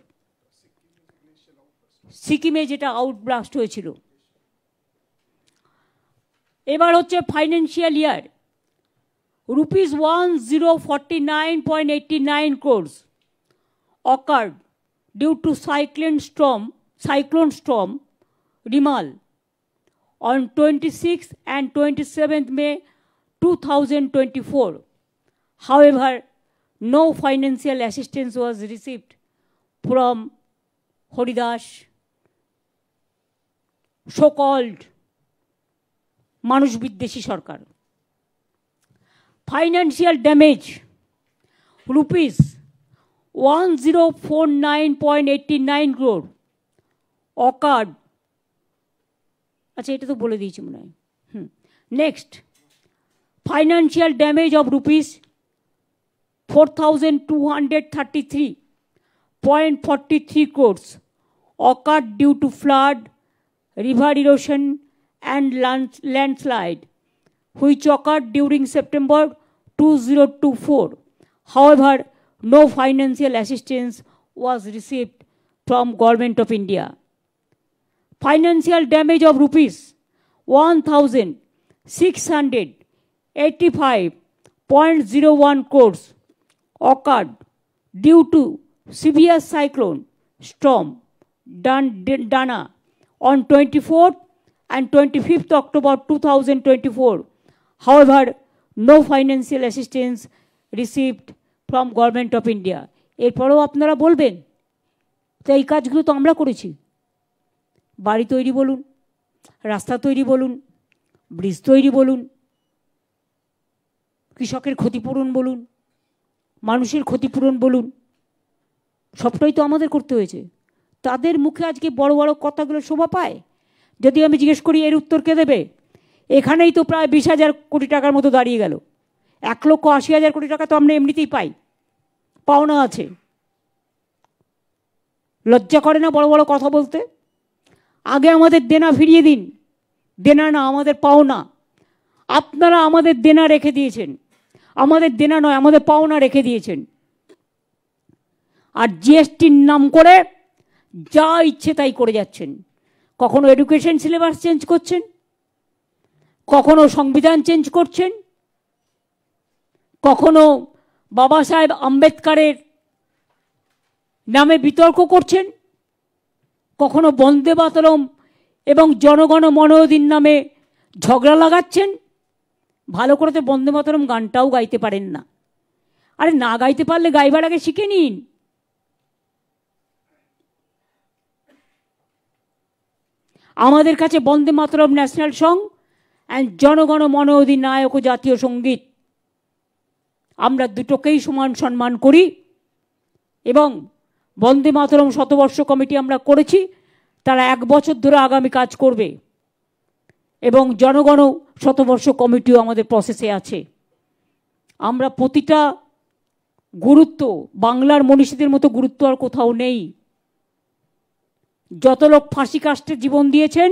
সিকিমে যেটা আউটব্লাস্ট হয়েছিল। এবার হচ্ছে financial year rupees 1049.89 crores occurred due to cyclone storm Rimal on 26th and 27th May 2024. However, no financial assistance was received from Horidas, so-called মানুষ বিদ্বেষী সরকার। Financial damage rupees 1049.89 crore occurred, আচ্ছা এটা তো বলে দিয়েছি মনে হয়। Next, financial damage of rupees 4,233.43 crores occurred due to flood, river erosion and landslide, which occurred during September 2024. However, no financial assistance was received from Government of India. Financial damage of rupees 1,685.01 crores occurred due to severe cyclone storm Dana on 24th and 25th October 2024. However, no financial assistance received from Government of India. এরপরেও আপনারা বলবেন তো এই কাজগুলো তো আমরা করেছি। বাড়ি তৈরি বলুন, রাস্তা তৈরি বলুন, ব্রিজ তৈরি বলুন, কৃষকের ক্ষতিপূরণ বলুন, মানুষের ক্ষতিপূরণ বলুন, সবটাই তো আমাদের করতে হয়েছে। তাদের মুখে আজকে বড় বড় কথাগুলো শোভা পায়। যদি আমি জিজ্ঞেস করি এর উত্তর কে দেবে, এখানেই তো প্রায় 20,000 কোটি টাকার মতো দাঁড়িয়ে গেল। 1,80,000 কোটি টাকা তো আমরা এমনিতেই পাই, পাওনা আছে। লজ্জা করে না বড় বড় কথা বলতে? আগে আমাদের দেনা ফিরিয়ে দিন। দেনা না, আমাদের পাওনা। আপনারা আমাদের দেনা রেখে দিয়েছেন, আমাদের দেনা নয় আমাদের পাওনা রেখে দিয়েছেন। আর জিএসটির নাম করে যা ইচ্ছে তাই করে যাচ্ছেন। কখনো এডুকেশন সিলেবাস চেঞ্জ করছেন, কখনো সংবিধান চেঞ্জ করছেন, কখনো বাবা সাহেব আম্বেদকরের নামে বিতর্ক করছেন, কখনো বন্দে মাতরম এবং জনগণ মনোদিন নামে ঝগড়া লাগাচ্ছেন। ভালো করে তো বন্দে মাতরম গানটাও গাইতে পারেন না। আরে না গাইতে পারলে গাইবার আগে শিখে নিন। আমাদের কাছে বন্দে মাতরম ন্যাশনাল সং অ্যান্ড জনগণ মন অধিনায়ক জাতীয় সঙ্গীত, আমরা দুটোকেই সমান সম্মান করি। এবং বন্দে মাতরম শতবর্ষ কমিটি আমরা করেছি, তারা 1 বছর ধরে আগামী কাজ করবে। এবং জনগণ শতবর্ষ কমিটিও আমাদের প্রসেসে আছে। আমরা প্রতিটা গুরুত্ব, বাংলার মনীষীদের মতো গুরুত্ব আর কোথাও নেই। যত লোক ফাঁসি কাস্টে জীবন দিয়েছেন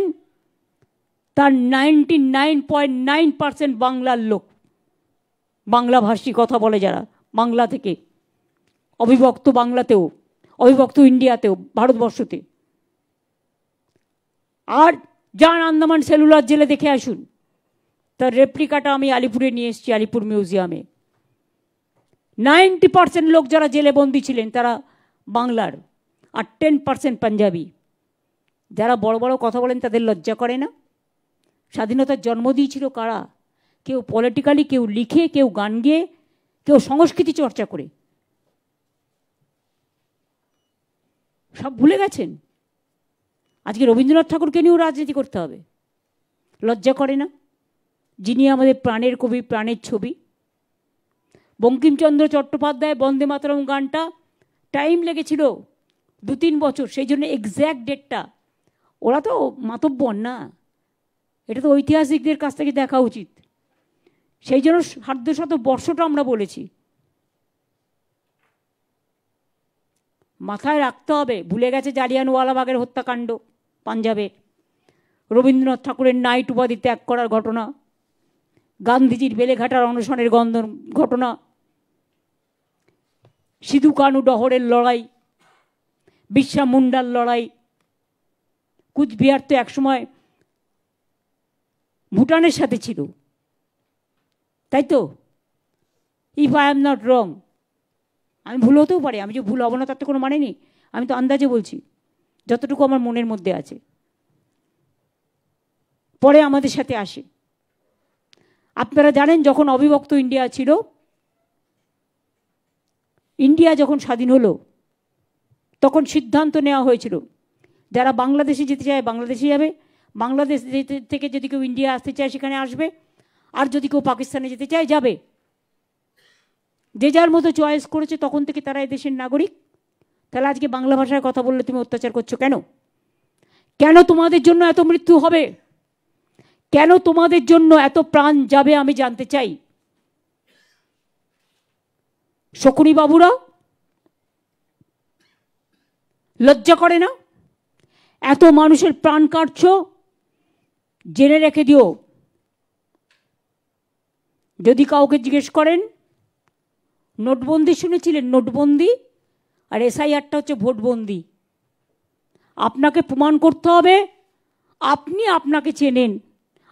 তার 99.9% বাংলার লোক, বাংলাভাষী কথা বলে যারা, বাংলা থেকে, অবিভক্ত বাংলাতেও, অবিভক্ত ইন্ডিয়াতেও, ভারতবর্ষতে। আর যান আন্দামান সেলুলার জেলে দেখে আসুন, তার রেপ্লিকাটা আমি আলিপুরে নিয়ে এসেছি, আলিপুর মিউজিয়ামে। 90% লোক যারা জেলে বন্দী ছিলেন তারা বাংলার, আর 10% পাঞ্জাবি। যারা বড় বড় কথা বলেন তাদের লজ্জা করে না? স্বাধীনতার জন্ম দিয়েছিল কারা? কেউ পলিটিক্যালি, কেউ লিখে, কেউ গান গেয়ে, কেউ কেউ সংস্কৃতি চর্চা করে। সব ভুলে গেছেন। আজকে রবীন্দ্রনাথ ঠাকুরকে নিয়েও রাজনীতি করতে হবে? লজ্জা করে না? যিনি আমাদের প্রাণের কবি, প্রাণের ছবি। বঙ্কিমচন্দ্র চট্টোপাধ্যায় বন্দে মাতরম গানটা টাইম লেগেছিল 2-3 বছর, সেই জন্য এক্স্যাক্ট ডেটটা। ওরা তো মাতব্বর না, এটা তো ঐতিহাসিকদের কাছ থেকে দেখা উচিত। সেই জন্য 150 বর্ষটা আমরা বলেছি। মাথায় রাখতে হবে, ভুলে গেছে জালিয়ানওয়ালাবাগের হত্যাকাণ্ড পাঞ্জাবের, রবীন্দ্রনাথ ঠাকুরের নাইট উপাধি ত্যাগ করার ঘটনা, গান্ধীজির বেলেঘাটার অনশনের ঘটনা, সিধু কানু ডহরের লড়াই, বিরসা মুন্ডার লড়াই। কুচবিহার তো একসময় ভুটানের সাথে ছিল, তাই তো? If I am not wrong, আমি ভুল হতেও পারি, আমি যে ভুল হব না তার তো কোনো মানে নেই, আমি তো আন্দাজে বলছি যতটুকু আমার মনের মধ্যে আছে। পরে আমাদের সাথে আসে। আপনারা জানেন যখন অবিভক্ত ইন্ডিয়া ছিল, ইন্ডিয়া যখন স্বাধীন হলো তখন সিদ্ধান্ত নেওয়া হয়েছিল যারা বাংলাদেশে যেতে চায় বাংলাদেশে যাবে, বাংলাদেশ থেকে যদি কেউ ইন্ডিয়া আসতে চায় সেখানে আসবে, আর যদি কেউ পাকিস্তানে যেতে চায় যাবে। যে যার মতো চয়েস করেছে, তখন থেকে তারা এদেশের নাগরিক। তাহলে আজকে বাংলা ভাষায় কথা বললে তুমি অত্যাচার করছো কেন? কেন তোমাদের জন্য এত মৃত্যু হবে? কেন তোমাদের জন্য এত প্রাণ যাবে? আমি জানতে চাই। শকুনি বাবুরা লজ্জা করে না? এত মানুষের প্রাণ কাটছ, জেনে রেখে দিও। যদি কাউকে জিজ্ঞেস করেন, নোটবন্দি শুনেছিলেন? নোটবন্দি আর SIRটা হচ্ছে ভোটবন্দি। আপনাকে প্রমাণ করতে হবে আপনি আপনাকে চেনেন,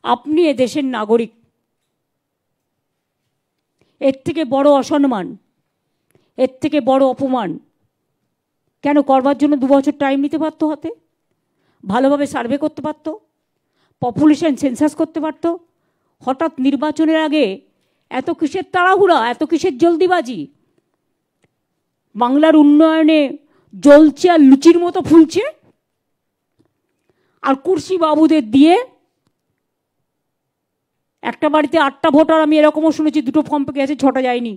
আপনি এদেশের নাগরিক। এর থেকে বড় অসম্মান, এর থেকে বড় অপমান কেন? করবার জন্য 2 বছর টাইম নিতে পারতো, হাতে ভালোভাবে সার্ভে করতে পারত, পপুলেশন সেন্সাস করতে পারত। হঠাৎ নির্বাচনের আগে এত কিসের তাড়াহুড়া, এত কিসের জলদিবাজি? বাংলার উন্নয়নে জ্বলছে আর লুচির মতো ফুলছে, আর কুর্সি বাবুদের দিয়ে একটা বাড়িতে 8টা ভোটার, আমি এরকমও শুনেছি 2টো ফর্ম পেকে গেছে, 6টা যায়নি।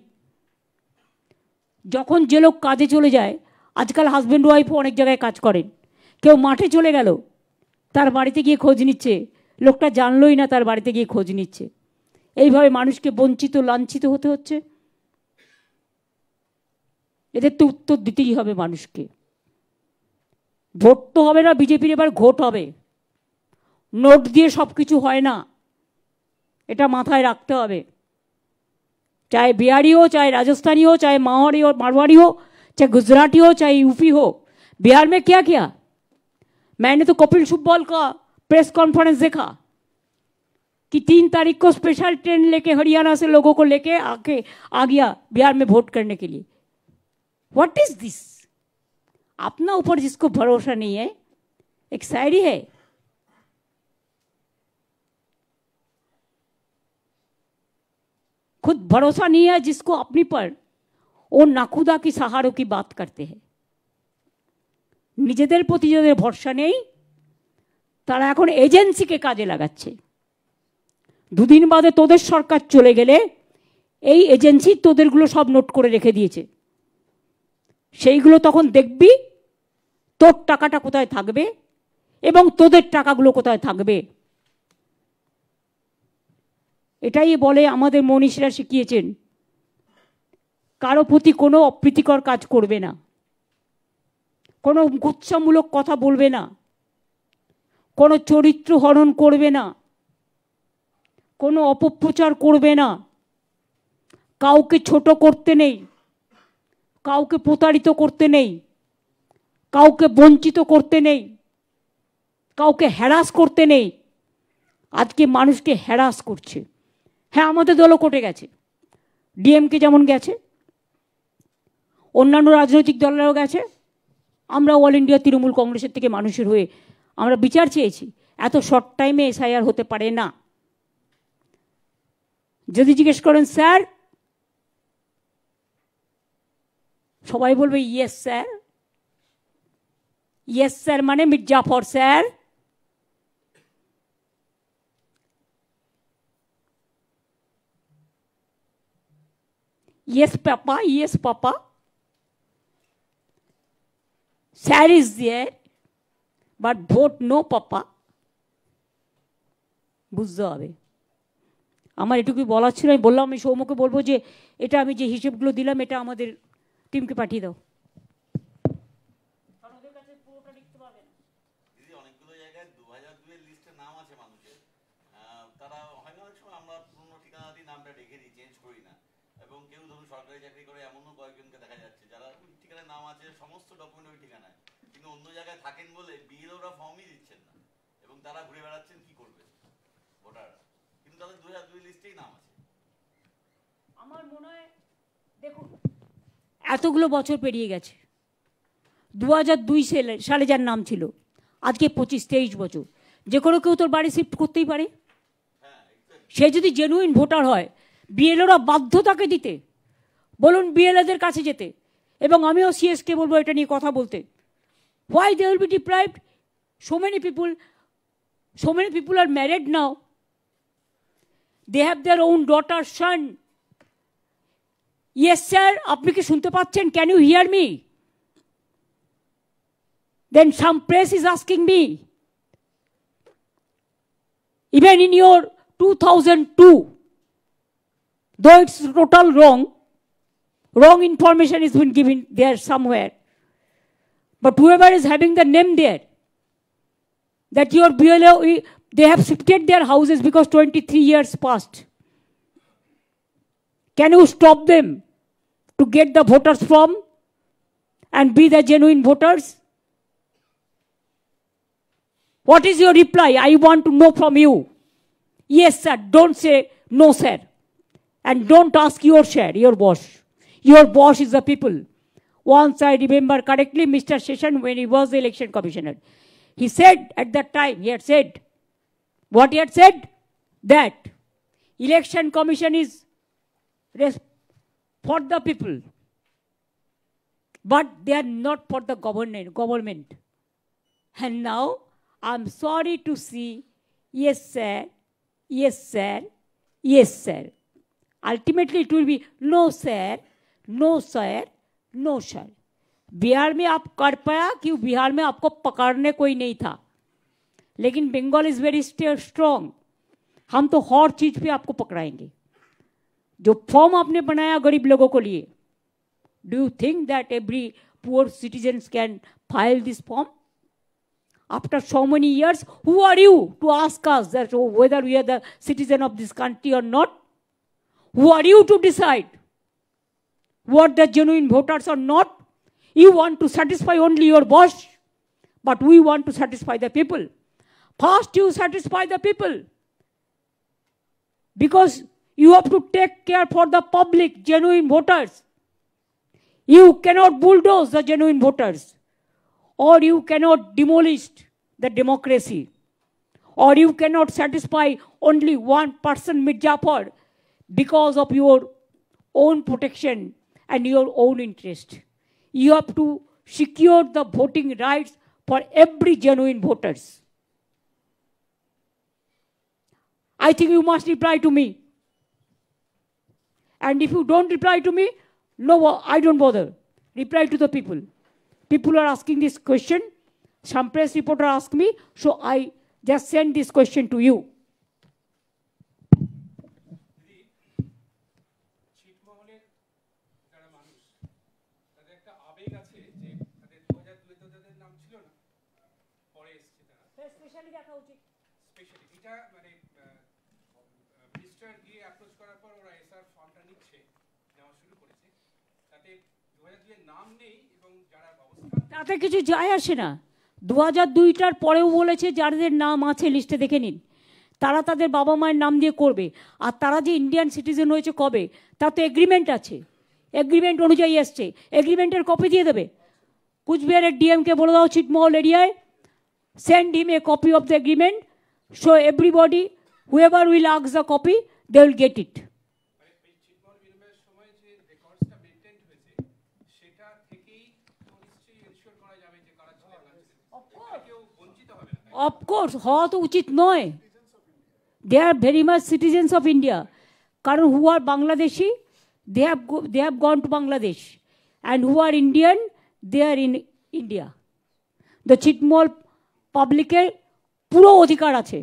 যখন যে লোক কাজে চলে যায়, আজকাল হাজব্যান্ড ওয়াইফও অনেক জায়গায় কাজ করেন, কেউ মাঠে চলে গেল, তার বাড়িতে গিয়ে খোঁজ নিচ্ছে, লোকটা জানলই না তার বাড়িতে গিয়ে খোঁজ নিচ্ছে। এইভাবে মানুষকে বঞ্চিত, লাঞ্ছিত হতে হচ্ছে। এদের তো উত্তর দিতেই হবে মানুষকে। ভোট তো হবে না, বিজেপির এবার ঘোট হবে। নোট দিয়ে সব কিছু হয় না, এটা মাথায় রাখতে হবে। चाहे बिहारी हो, चाहे राजस्थानी हो, चाहे मारवाड़ी हो, चाहे गुजराती हो, चाहे यूपी हो। बिहार में क्या किया? मैंने तो कपिल सिब्बल का प्रेस कॉन्फ्रेंस देखा कि 3 तारीख को स्पेशल ट्रेन लेके हरियाणा से लोगों को लेके आ गया बिहार में वोट करने के लिए। What is this? अपना ऊपर जिसको भरोसा नहीं है, एक शायरी है, खुद भरोसा नहीं है जिसको अपनी पर, वो नाखुदा की सहारों की बात करते हैं। নিজেদের প্রতি যাদের ভরসা নেই তারা এখন এজেন্সিকে কাজে লাগাচ্ছে। 2 দিন বাদে তোদের সরকার চলে গেলে এই এজেন্সি তোদেরগুলো সব নোট করে রেখে দিয়েছে, সেইগুলো তখন দেখবি তোর টাকাটা কোথায় থাকবে এবং তোদের টাকাগুলো কোথায় থাকবে। এটাই বলে আমাদের মনীষীরা শিখিয়েছেন, কারো প্রতি কোনো অপ্রীতিকর কাজ করবে না, কোনো গুচ্ছামূলক কথা বলবে না, কোনো চরিত্র হনন করবে না, কোনো অপপ্রচার করবে না, কাউকে ছোট করতে নেই, কাউকে প্রতারিত করতে নেই, কাউকে বঞ্চিত করতে নেই, কাউকে হ্যারাস করতে নেই। আজকে মানুষকে হ্যারাস করছে। হ্যাঁ, আমাদের দলও কোর্টে গেছে, ডিএমকে যেমন গেছে, অন্যান্য রাজনৈতিক দলেরাও গেছে। আমরা অল ইন্ডিয়া তৃণমূল কংগ্রেসের থেকে মানুষের হয়ে আমরা বিচার চেয়েছি। এত শর্ট টাইমে SIR হতে পারে না। যদি জিজ্ঞেস করেন স্যার সবাই বলবে ইয়েস স্যার। ইয়েস স্যার মানে Mir Jafar sir. Yes, Papa, yes, Papa. Sir is there, but vote no, Papa. বুঝতে হবে। আমার এটুকুই বলার ছিল, আমি বললাম আমি সৌম্যকে বলবো যে এটা আমি যে হিসেবগুলো দিলাম এটা আমাদের টিমকে পাঠিয়ে দাও। অনেকগুলো জায়গায় 2002 এর লিস্টে নাম আছে মানুষের, তারা হয় না অনেক সময় আমরা পুরনো ঠিকানা দিয়ে নামটা রেখে দিই, চেঞ্জ করি না। এবং কেউ ধরুন সরকারি চাকরি করে এমনও কয়েকজনকে দেখা যাচ্ছে যারা ওই ঠিকানায় নাম আছে, সমস্ত ডকুমেন্ট ওই ঠিকানায়, কিন্তু অন্য জায়গায় থাকেন বলে বিএলওরা ফর্মই দিচ্ছেন না এবং তারা ঘুরে বেড়াচ্ছেন কি করবে ভোটাররা, কিন্তু তাদের 2002 লিস্টেই নাম আছে। আমার মনে হয় দেখুন এতগুলো বছর পেরিয়ে গেছে, 2002 সালে যার নাম ছিল আজকে 25-23 বছর, যে কোনো কেউ তোর বাড়ি শিফট করতেই পারে। সে যদি জেনুইন ভোটার হয় বিএলওরা বাধ্য তাকে দিতে, বলুন বিএলওদের কাছে যেতে, এবং আমিও সিএসকে বলবো এটা নিয়ে কথা বলতে। Why they will be deprived? So many people are married now. They have their own daughter, son. Yes, sir, আপনি কি শুনতে পাচ্ছেন? Can you hear me? Then some press is asking me. Even in your 2002, though it's total wrong information has been given there somewhere. But whoever is having the name there, that your BLO, they have shifted their houses because 23 years passed. Can you stop them to get the voters from and be the genuine voters? What is your reply? I want to know from you. Yes, sir. Don't say no, sir. And don't ask your share, your boss. Your boss is the people. Once I remember correctly, Mr. Session, when he was the election commissioner, he said at that time, he had said, what he had said? That election commission is for the people, but they are not for the government. And now, I'm sorry to see, yes, sir, yes, sir, yes, sir. Ultimately, it will be no, sir, no, sir, no, sir. Bihar में आप कर पाया कि बिहार में आपको पकड़ने कोई नहीं था, लेकिन बंगाल इज वेरी स्ट्रॉन्ग। हम तो हर चीज पे आपको पकड़ाएंगे। जो फॉर्म आपने बनाया गरीब लोगों को लिए, do you think that every poor citizens can file this form? After so many years, who are you to ask us that whether we are the citizen of this country or not? Who are you to decide what the genuine voters or not? You want to satisfy only your boss, but we want to satisfy the people. First, you satisfy the people, because you have to take care for the public, genuine voters. You cannot bulldoze the genuine voters, or you cannot demolish the democracy, or you cannot satisfy only one person, Mirzapur, because of your own protection and your own interest. You have to secure the voting rights for every genuine voters. I think you must reply to me. And if you don't reply to me, no, I don't bother. Reply to the people. People are asking this question. Some press reporter asked me, so I just send this question to you. তাতে কিছু যায় আসে না। 2002টার পরেও বলেছে যাদের নাম আছে লিস্টে দেখে নিন, তারা তাদের বাবা মায়ের নাম দিয়ে করবে। আর তারা যে ইন্ডিয়ান সিটিজেন হয়েছে কবে, তার তো এগ্রিমেন্ট আছে, এগ্রিমেন্ট অনুযায়ী এসছে, এগ্রিমেন্টের কপি দিয়ে দেবে। কুচবিহারের ডিএমকে বলে দাও ছিটমহল এরিয়ায়, send him a copy of the agreement, so everybody whoever will ask the copy they will get it. Of course হওয়া তো উচিত নয়। They are very much citizens of India, কারণ who R Bangladeshi they have gone to Bangladesh, and who are Indian they are in India. The ছিটমহল পাবলিকের পুরো অধিকার আছে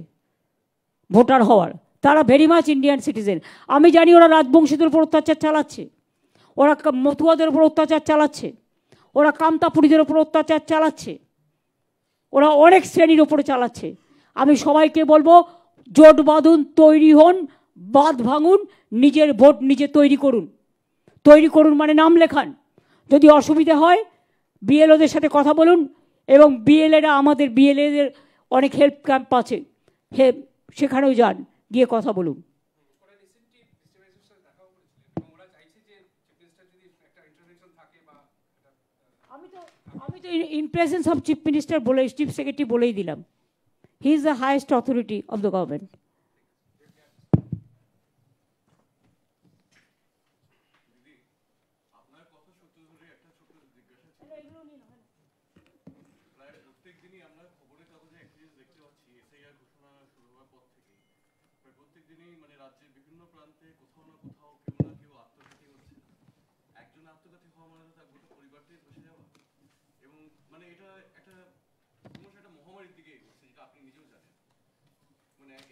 ভোটার হওয়ার, তারা ভেরি মাচ ইন্ডিয়ান সিটিজেন। আমি জানি ওরা রাজবংশীদের উপর অত্যাচার চালাচ্ছে, ওরা মতুয়াদের উপর অত্যাচার চালাচ্ছে, ওরা কামতাপুরীদের উপর অত্যাচার চালাচ্ছে, ওরা অনেক শ্রেণীর ওপরে চালাচ্ছে। আমি সবাইকে বলবো জোট বাঁধুন, তৈরি হন, বাঁধ ভাঙুন, নিজের ভোট নিজে তৈরি করুন। তৈরি করুন মানে নাম লেখান, যদি অসুবিধা হয় বিএলওদের সাথে কথা বলুন, এবং বিএলএরা আমাদের বিএলএদের অনেক হেল্প ক্যাম্প আছে, সেখানেও যান, গিয়ে কথা বলুন। আমি তো in presence of chief minister বলে, চিফ সেক্রেটারি বলেই দিলাম, he is the highest authority of the government.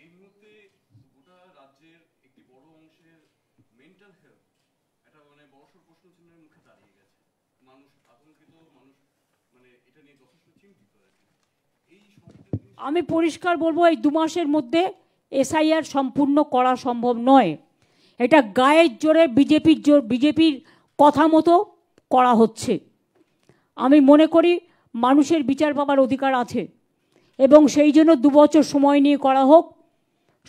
এই মুহূর্তে গোটা রাজ্যের একটি বড় অংশের মেন্টাল হেলথ একটা বড়সড় প্রশ্ন চিহ্নের মুখে দাঁড়িয়ে গেছে। মানুষ আতঙ্কিত, মানুষ এটা নিয়ে যথেষ্ট চিন্তিত। এই আমি পরিষ্কার বলবো, এই 2 মাসের মধ্যে এসআইআর সম্পূর্ণ করা সম্ভব নয়। এটা গায়ের জোরে বিজেপির কথা মতো করা হচ্ছে। আমি মনে করি মানুষের বিচার পাবার অধিকার আছে, এবং সেই জন্য 2 বছর সময় নিয়ে করা হোক,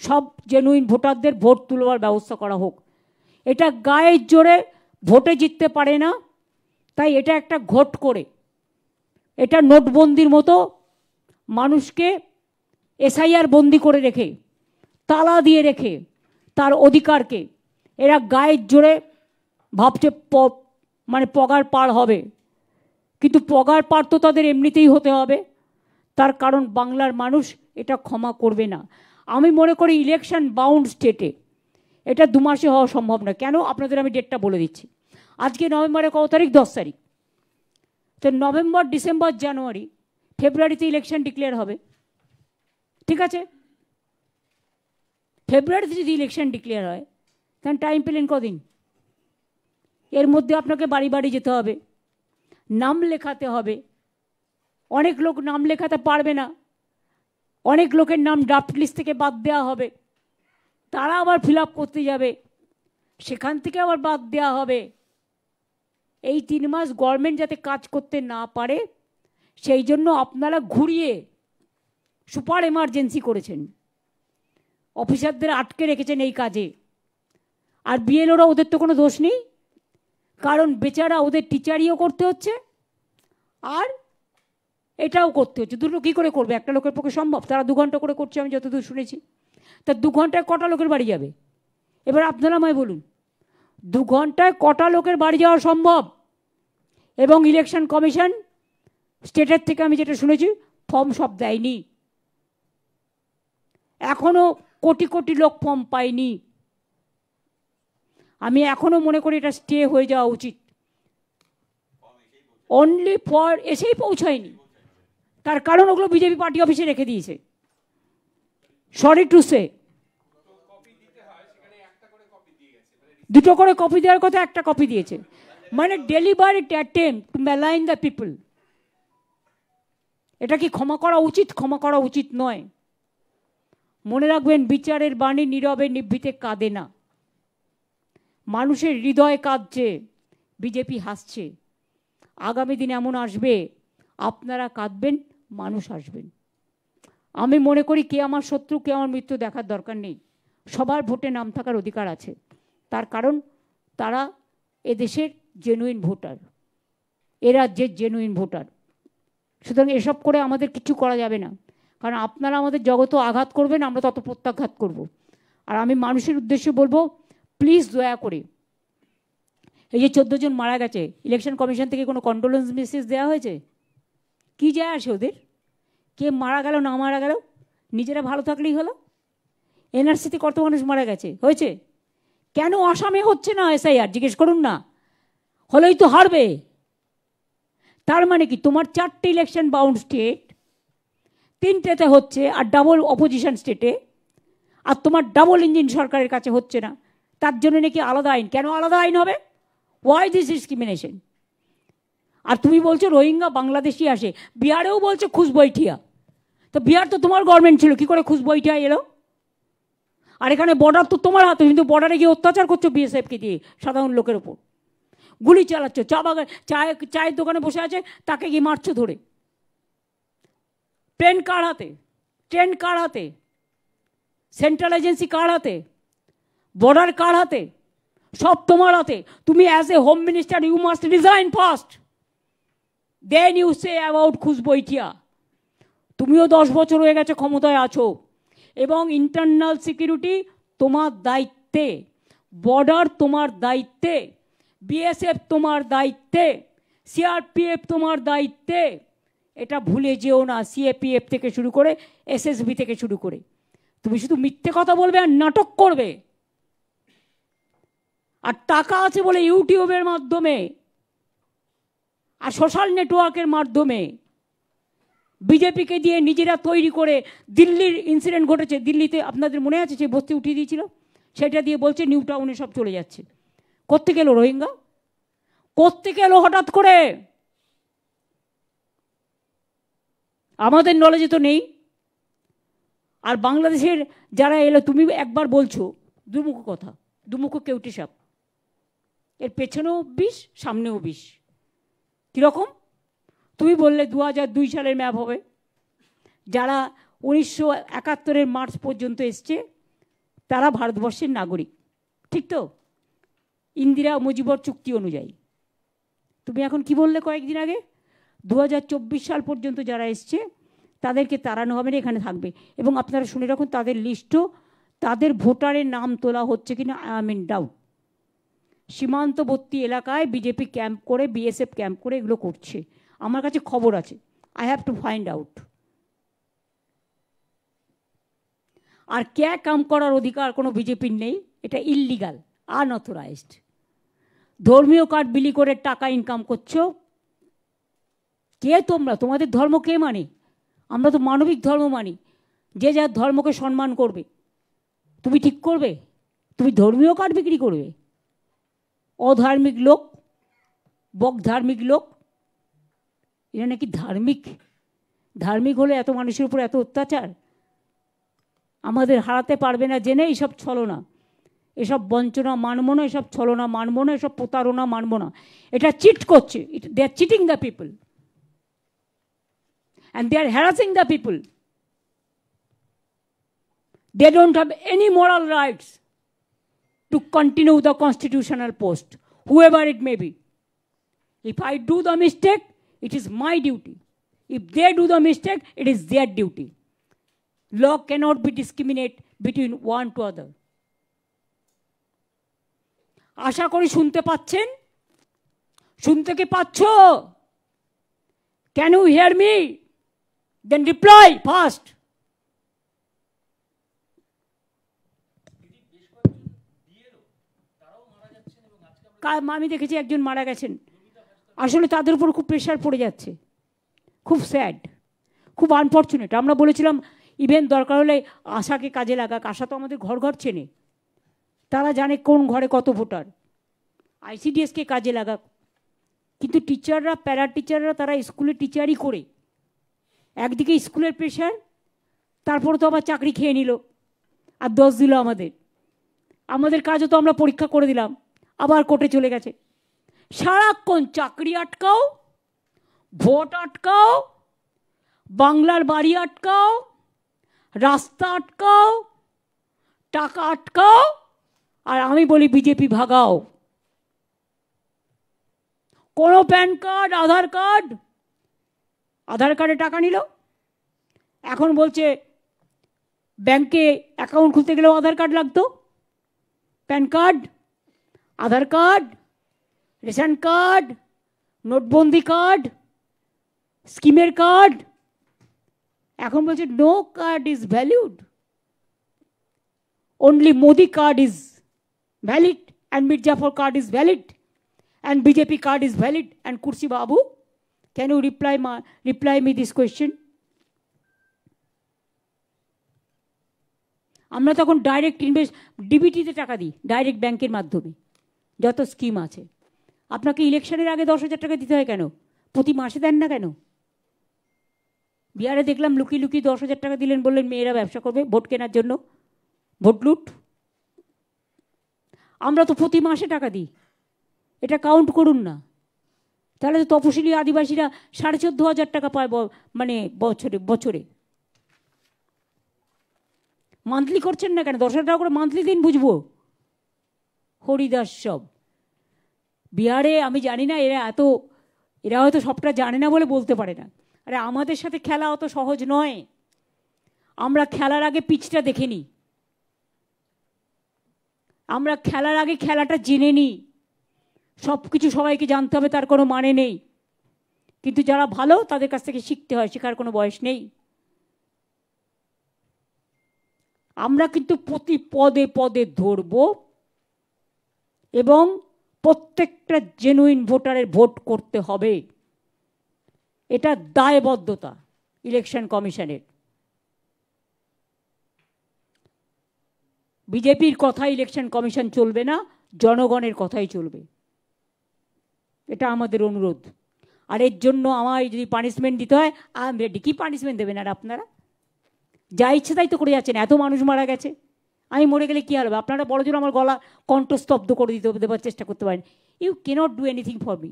সব জেনুইন ভোটারদের ভোট তুলবার ব্যবস্থা করা হোক। এটা গায়ের জোরে ভোটে জিততে পারে না, তাই এটা একটা ঘোট করে, এটা নোটবন্দির মতো মানুষকে এসআইআর বন্দি করে রেখে, তালা দিয়ে রেখে তার অধিকারকে এরা গায়ের জোরে ভাবছে পগার পার হবে, কিন্তু পগার পার তো তাদের এমনিতেই হতে হবে, তার কারণ বাংলার মানুষ এটা ক্ষমা করবে না। আমি মনে করি ইলেকশন বাউন্ড স্টেটে এটা 2 মাসে হওয়া সম্ভব না। কেন? আপনাদের আমি ডেটটা বলে দিচ্ছি। আজকে নভেম্বরের কত তারিখ? 10 তারিখ। তো নভেম্বর, ডিসেম্বর, জানুয়ারি, ফেব্রুয়ারিতে ইলেকশন ডিক্লেয়ার হবে, ঠিক আছে? ফেব্রুয়ারিতে যদি ইলেকশন ডিক্লেয়ার হয়, তখন টাইম পেলেন কদিন? এর মধ্যে আপনাকে বাড়ি বাড়ি যেতে হবে, নাম লেখাতে হবে। অনেক লোক নাম লেখাতে পারবে না, অনেক লোকের নাম ড্রাফট লিস্ট থেকে বাদ দেওয়া হবে, তারা আবার ফিল আপ করতে যাবে, সেখান থেকে আবার বাদ দেওয়া হবে। এই 3 মাস গভর্নমেন্ট যাতে কাজ করতে না পারে, সেই জন্য আপনারা ঘুরিয়ে সুপার এমার্জেন্সি করেছেন, অফিসারদের আটকে রেখেছেন এই কাজে। আর বিএলওরা, ওদের তো কোনো দোষ নেই, কারণ বেচারা ওদের টিচারিও করতে হচ্ছে আর এটাও করতে হচ্ছে। দুটো কী করে করবে? একটা লোকের পক্ষে সম্ভব? তারা 2 ঘন্টা করে করছে, আমি যতদূর শুনেছি। তা 2 ঘন্টায় কটা লোকের বাড়ি যাবে? এবার আপনারা আমায় বলুন, 2 ঘন্টায় কটা লোকের বাড়ি যাওয়া সম্ভব? এবং ইলেকশন কমিশন স্টেটের থেকে আমি যেটা শুনেছি, ফর্ম সব দেয়নি, এখনো কোটি কোটি লোক ফর্ম পায়নি। আমি এখনো মনে করি এটা স্টে হয়ে যাওয়া উচিত। অনলি ফর এসেই পৌঁছায়নি, তার কারণ ওগুলো বিজেপি পার্টি অফিসে রেখে দিয়েছে। সরি টু সে, 2টো করে কপি দেওয়ার কথা, 1টা কপি দিয়েছে, মানে deliberate attempt two malign the people. এটা কি ক্ষমা করা উচিত? ক্ষমা করা উচিত নয়। মনে রাখবেন, বিচারের বাণী নীরবে নিভৃতে কাঁদে না। মানুষের হৃদয় কাঁদছে, বিজেপি হাসছে। আগামী দিন এমন আসবে, আপনারা কাঁদবেন, মানুষ আসবেন। আমি মনে করি কে আমার শত্রু, কে আমার মিত্র দেখার দরকার নেই। সবার ভোটে নাম থাকার অধিকার আছে, তার কারণ তারা এদেশের জেনুইন ভোটার, এ রাজ্যের জেনুইন ভোটার। সুতরাং এসব করে আমাদের কিছু করা যাবে না, কারণ আপনারা আমাদের জগত আঘাত করবেন, আমরা তত প্রত্যাঘাত করব। আর আমি মানুষের উদ্দেশ্যে বলবো, প্লিজ দয়া করে, এই যে 14 জন মারা গেছে, ইলেকশন কমিশন থেকে কোনো কন্ডোলেন্স মেসেজ দেওয়া হয়েছে? কি যায় আসে ওদের? কে মারা গেল না মারা গেল, নিজেরা ভালো থাকলেই হলো। এনআরসিতে কত মানুষ মারা গেছে, হয়েছে, কেন আসামে হচ্ছে না এসআইআর জিজ্ঞেস করুন না, হলেই তো হারবে। তার মানে কি তোমার 4টে ইলেকশন বাউন্ড স্টেট, 3টেতে হচ্ছে আর ডাবল অপোজিশন স্টেটে, আর তোমার ডাবল ইঞ্জিন সরকারের কাছে হচ্ছে না, তার জন্য নাকি আলাদা আইন। কেন আলাদা আইন হবে? Why this discrimination? আর তুমি বলছো রোহিঙ্গা বাংলাদেশি আসে, বিহারেও বলছো খুশবৈঠিয়া, তো বিহার তো তোমার গভর্নমেন্ট ছিল, কি করে খুশবৈঠিয়া এলো? আর এখানে বর্ডার তো তোমার হাতে, কিন্তু বর্ডারে গিয়ে অত্যাচার করছো বিএসএফকে দিয়ে সাধারণ লোকের ওপর, গুলি চালাচ্ছ, চা বাগান চায়ের দোকানে বসে আছে তাকে গিয়ে মারছো ধরে। ট্রেন কার হাতে? ট্রেন কার হাতে? সেন্ট্রাল এজেন্সি কার হাতে? বর্ডার কার হাতে? সব তোমার হাতে। তুমি as a home minister you must resign first, then you say about খুশবৈঠিয়া। তুমিও 10 বছর হয়ে গেছে ক্ষমতায় আছো, এবং ইন্টারনাল সিকিউরিটি তোমার দায়িত্বে, বর্ডার তোমার দায়িত্বে, বিএসএফ তোমার দায়িত্বে, সিআরপিএফ তোমার দায়িত্বে। এটা ভুলে যেও না, সিএপিএফ থেকে শুরু করে এসএসবি থেকে শুরু করে। তুমি শুধু মিথ্যে কথা বলবে আর নাটক করবে, আর টাকা আছে বলে ইউটিউবের মাধ্যমে আর সোশ্যাল নেটওয়ার্কের মাধ্যমে বিজেপিকে দিয়ে নিজেরা তৈরি করে, দিল্লির ইনসিডেন্ট ঘটেছে, দিল্লিতে আপনাদের মনে আছে যে বস্তি উঠিয়ে দিয়েছিল, সেটা দিয়ে বলছে নিউ টাউনে সব চলে যাচ্ছে। কোত্থেকে এলো রোহিঙ্গা? কোত্থেকে এলো হঠাৎ করে? আমাদের নলেজে তো নেই। আর বাংলাদেশের যারা এলো, তুমি একবার বলছো দুমুখ কথা, দুমুখ কেউটে সাপ, এর পেছনেও বিষ সামনেও বিষ। কীরকম? তুমি বললে 2002 সালের ম্যাপ হবে, যারা 1971 মার্চ পর্যন্ত এসছে তারা ভারতবর্ষের নাগরিক, ঠিক তো? ইন্দিরা মুজিবর চুক্তি অনুযায়ী। তুমি এখন কি বললে কয়েকদিন আগে? 2024 সাল পর্যন্ত যারা এসছে তাদেরকে তাড়ানো হবে না, এখানে থাকবে। এবং আপনারা শুনে রাখুন, তাদের লিস্টও, তাদের ভোটারের নাম তোলা হচ্ছে কিনা আই এম ইন ডাউট। সীমান্তবর্তী এলাকায় বিজেপি ক্যাম্প করে, বিএসএফ ক্যাম্প করে এগুলো করছে, আমার কাছে খবর আছে, I have to find out. আর ক্যাম্প করার অধিকার কোনো বিজেপির নেই, এটা ইললিগাল, আনঅথরাইজড। ধর্মীয় কার্ড বিলি করে টাকা ইনকাম করছো। কে তোমরা? তোমাদের ধর্ম কে মানে? আমরা তো মানবিক ধর্ম মানি, যে যার ধর্মকে সম্মান করবে। তুমি ঠিক করবে? তুমি ধর্মীয় কার্ড বিক্রি করবে? অধার্মিক লোক, বক ধার্মিক লোক, এরা নাকি ধার্মিক। ধার্মিক হলে এত মানুষের উপর এত অত্যাচার? আমাদের হারাতে পারবে না জেনে এইসব ছলনা, এসব বঞ্চনা মানব না, এসব ছলনা মানব না, এসব প্রতারণা মানব না। এটা চিট করছে, they are cheating the people and they are harassing the people. They don't have any moral rights to continue the constitutional post, whoever it may be. If I do the mistake, it is my duty. If they do the mistake, it is their duty. Law cannot be discriminate between one to other. আশা করি শুনতে পাচ্ছেন? শুনতে কি পাচ্ছ? Can you hear me? Then reply fast. আমি দেখেছি একজন মারা গেছেন, আসলে তাদের উপর খুব প্রেশার পড়ে যাচ্ছে, খুব স্যাড, খুব আনফর্চুনেট। আমরা বলেছিলাম ইভেন দরকার হলে আশাকে কাজে লাগাক, আশা তো আমাদের ঘর ঘর চেনে, তারা জানে কোন ঘরে কত ভোটার, আইসিডিএসকে কাজে লাগাক। কিন্তু টিচাররা, প্যারা টিচাররা, তারা স্কুলে টিচারই করে, একদিকে স্কুলের প্রেশার, তারপর তো আবার চাকরি খেয়ে নিল আর দোষ দিল আমাদের। আমাদের কাজও তো আমরা পরীক্ষা করে দিলাম, আবার কোর্টে চলে গেছে। সারাক্ষণ চাকরি আটকাও, ভোট আটকাও, বাংলার বাড়ি আটকাও, রাস্তা আটকাও, টাকা আটকাও, আর আমি বলি বিজেপি ভাগাও। কোনো প্যান কার্ড, আধার কার্ডে টাকা নিল, এখন বলছে ব্যাংকে অ্যাকাউন্ট খুলতে গেলেও আধার কার্ড লাগতো। PAN card, Aadhaar card, ration card, নোটবন্দি কার্ড, স্কিমের কার্ড, এখন বলছে no card is valid, only Modi card is valid and Mirzapur card is valid and BJP card is valid. And Kursi Babu, can you reply me this question? আমরা তখন direct invest ডিবিটিতে টাকা দিই, direct ব্যাংকের মাধ্যমে যত scheme আছে। আপনাকে ইলেকশনের আগে 10,000 টাকা দিতে হয় কেন? প্রতি মাসে দেন না কেন? বিহারে দেখলাম লুকিয়ে লুকিয়ে 10,000 টাকা দিলেন, বললেন মেয়েরা ব্যবসা করবে ভোট কেনার জন্য, ভোট লুট। আমরা তো প্রতি মাসে টাকা দিই, এটা কাউন্ট করুন না। তাহলে তো তপশিলি আদিবাসীরা 14,500 টাকা পায় মানে বছরে। মান্থলি করছেন না কেন? 10,000 টাকা করে মান্থলি দিন, বুঝবো। হরিদাস সব বিহারে, আমি জানি না এরা হয়তো সবটা জানে না বলে বলতে পারে না। আরে আমাদের সাথে খেলা অত সহজ নয়। আমরা খেলার আগে পিচটা দেখে নিই, আমরা খেলার আগে খেলাটা জেনে নিই। সব কিছু সবাইকে জানতে হবে তার কোনো মানে নেই, কিন্তু যারা ভালো তাদের কাছ থেকে শিখতে হয়, শেখার কোনো বয়স নেই। আমরা কিন্তু প্রতি পদে পদে ধরব এবং প্রত্যেকটা জেনুইন ভোটারের ভোট করতে হবে, এটা দায়বদ্ধতা ইলেকশন কমিশনের। বিজেপির কথাই ইলেকশন কমিশন চলবে না, জনগণের কথাই চলবে, এটা আমাদের অনুরোধ। আর এর জন্য আমায় যদি পানিশমেন্ট দিতে হয়, আই এম রেডি। কি পানিশমেন্ট দেবেন আর আপনারা? যা ইচ্ছে তাই তো করে যাচ্ছেন। এত মানুষ মারা গেছে, আমি মরে গেলে কী হবে? আপনারা বড় জোর আমার গলা কণ্ঠস্তব্ধ করে দেওয়ার চেষ্টা করতে পারেন। You cannot do anything for me.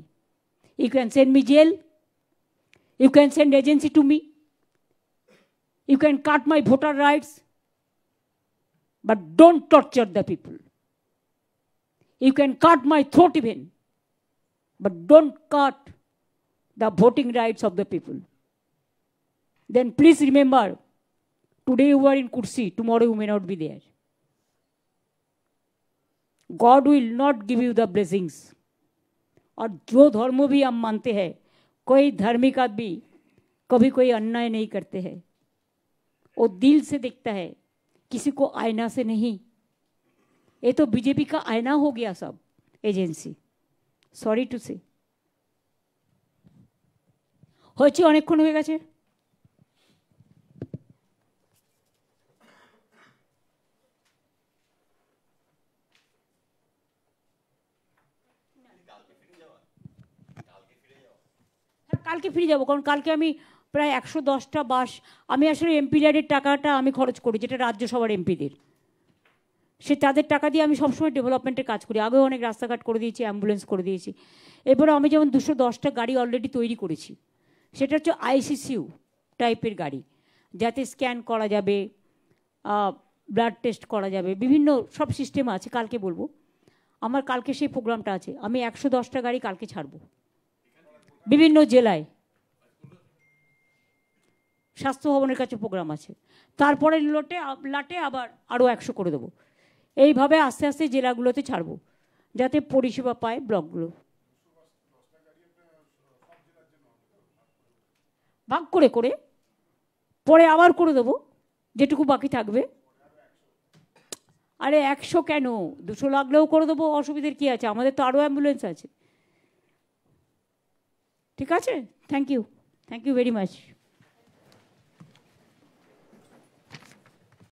You can send me jail, you can send agency to me, you can cut my voter rights, but don't torture the people. You can cut my throat even, but don't cut the voting rights of the people. Then please remember, today you are in Kursi, tomorrow you may not be there. God will not give you the blessings. और जो धर्म भी हम मानते हैं, कोई धार्मिक आदमी कभी कोई अन्याय नहीं करते हैं, वो दिल से देखता है, किसी को आईना से नहीं। ये तो बीजेपी का आईना हो गया सब एजेंसी, सॉरी टू से। হয়েছে, অনেকক্ষণ হয়ে গেছে। কালকে ফিরে যাবো, কারণ কালকে আমি প্রায় 110টা বাস, আমি আসলে এমপি ল্যাডের টাকাটা আমি খরচ করি, যেটা রাজ্যসভার এমপিদের, সে তাদের টাকা দিয়ে আমি সবসময় ডেভেলপমেন্টের কাজ করি। আগেও অনেক রাস্তাঘাট করে দিয়েছি, অ্যাম্বুলেন্স করে দিয়েছি। এরপরে আমি যেমন 210টা গাড়ি অলরেডি তৈরি করেছি, সেটা হচ্ছে আইসিসিউ টাইপের গাড়ি, যাতে স্ক্যান করা যাবে, ব্লাড টেস্ট করা যাবে, বিভিন্ন সব সিস্টেম আছে। কালকে বলবো, আমার কালকে সেই প্রোগ্রামটা আছে। আমি 110টা গাড়ি কালকে ছাড়বো বিভিন্ন জেলায়, স্বাস্থ্য ভবনের কাছে প্রোগ্রাম আছে। তারপরে লাটে আবার আরও 100 করে দেবো। এইভাবে আস্তে আস্তে জেলাগুলোতে ছাড়বো, যাতে পরিষেবা পায় ব্লকগুলো। ভাগ করে করে পরে আবার করে দেবো যেটুকু বাকি থাকবে। আরে 100 কেন, 200 লাগলেও করে দেবো, অসুবিধার কী আছে? আমাদের তো আরও অ্যাম্বুলেন্স আছে। ঠিক আছে, থ্যাংক ইউ ভেরি মাচ।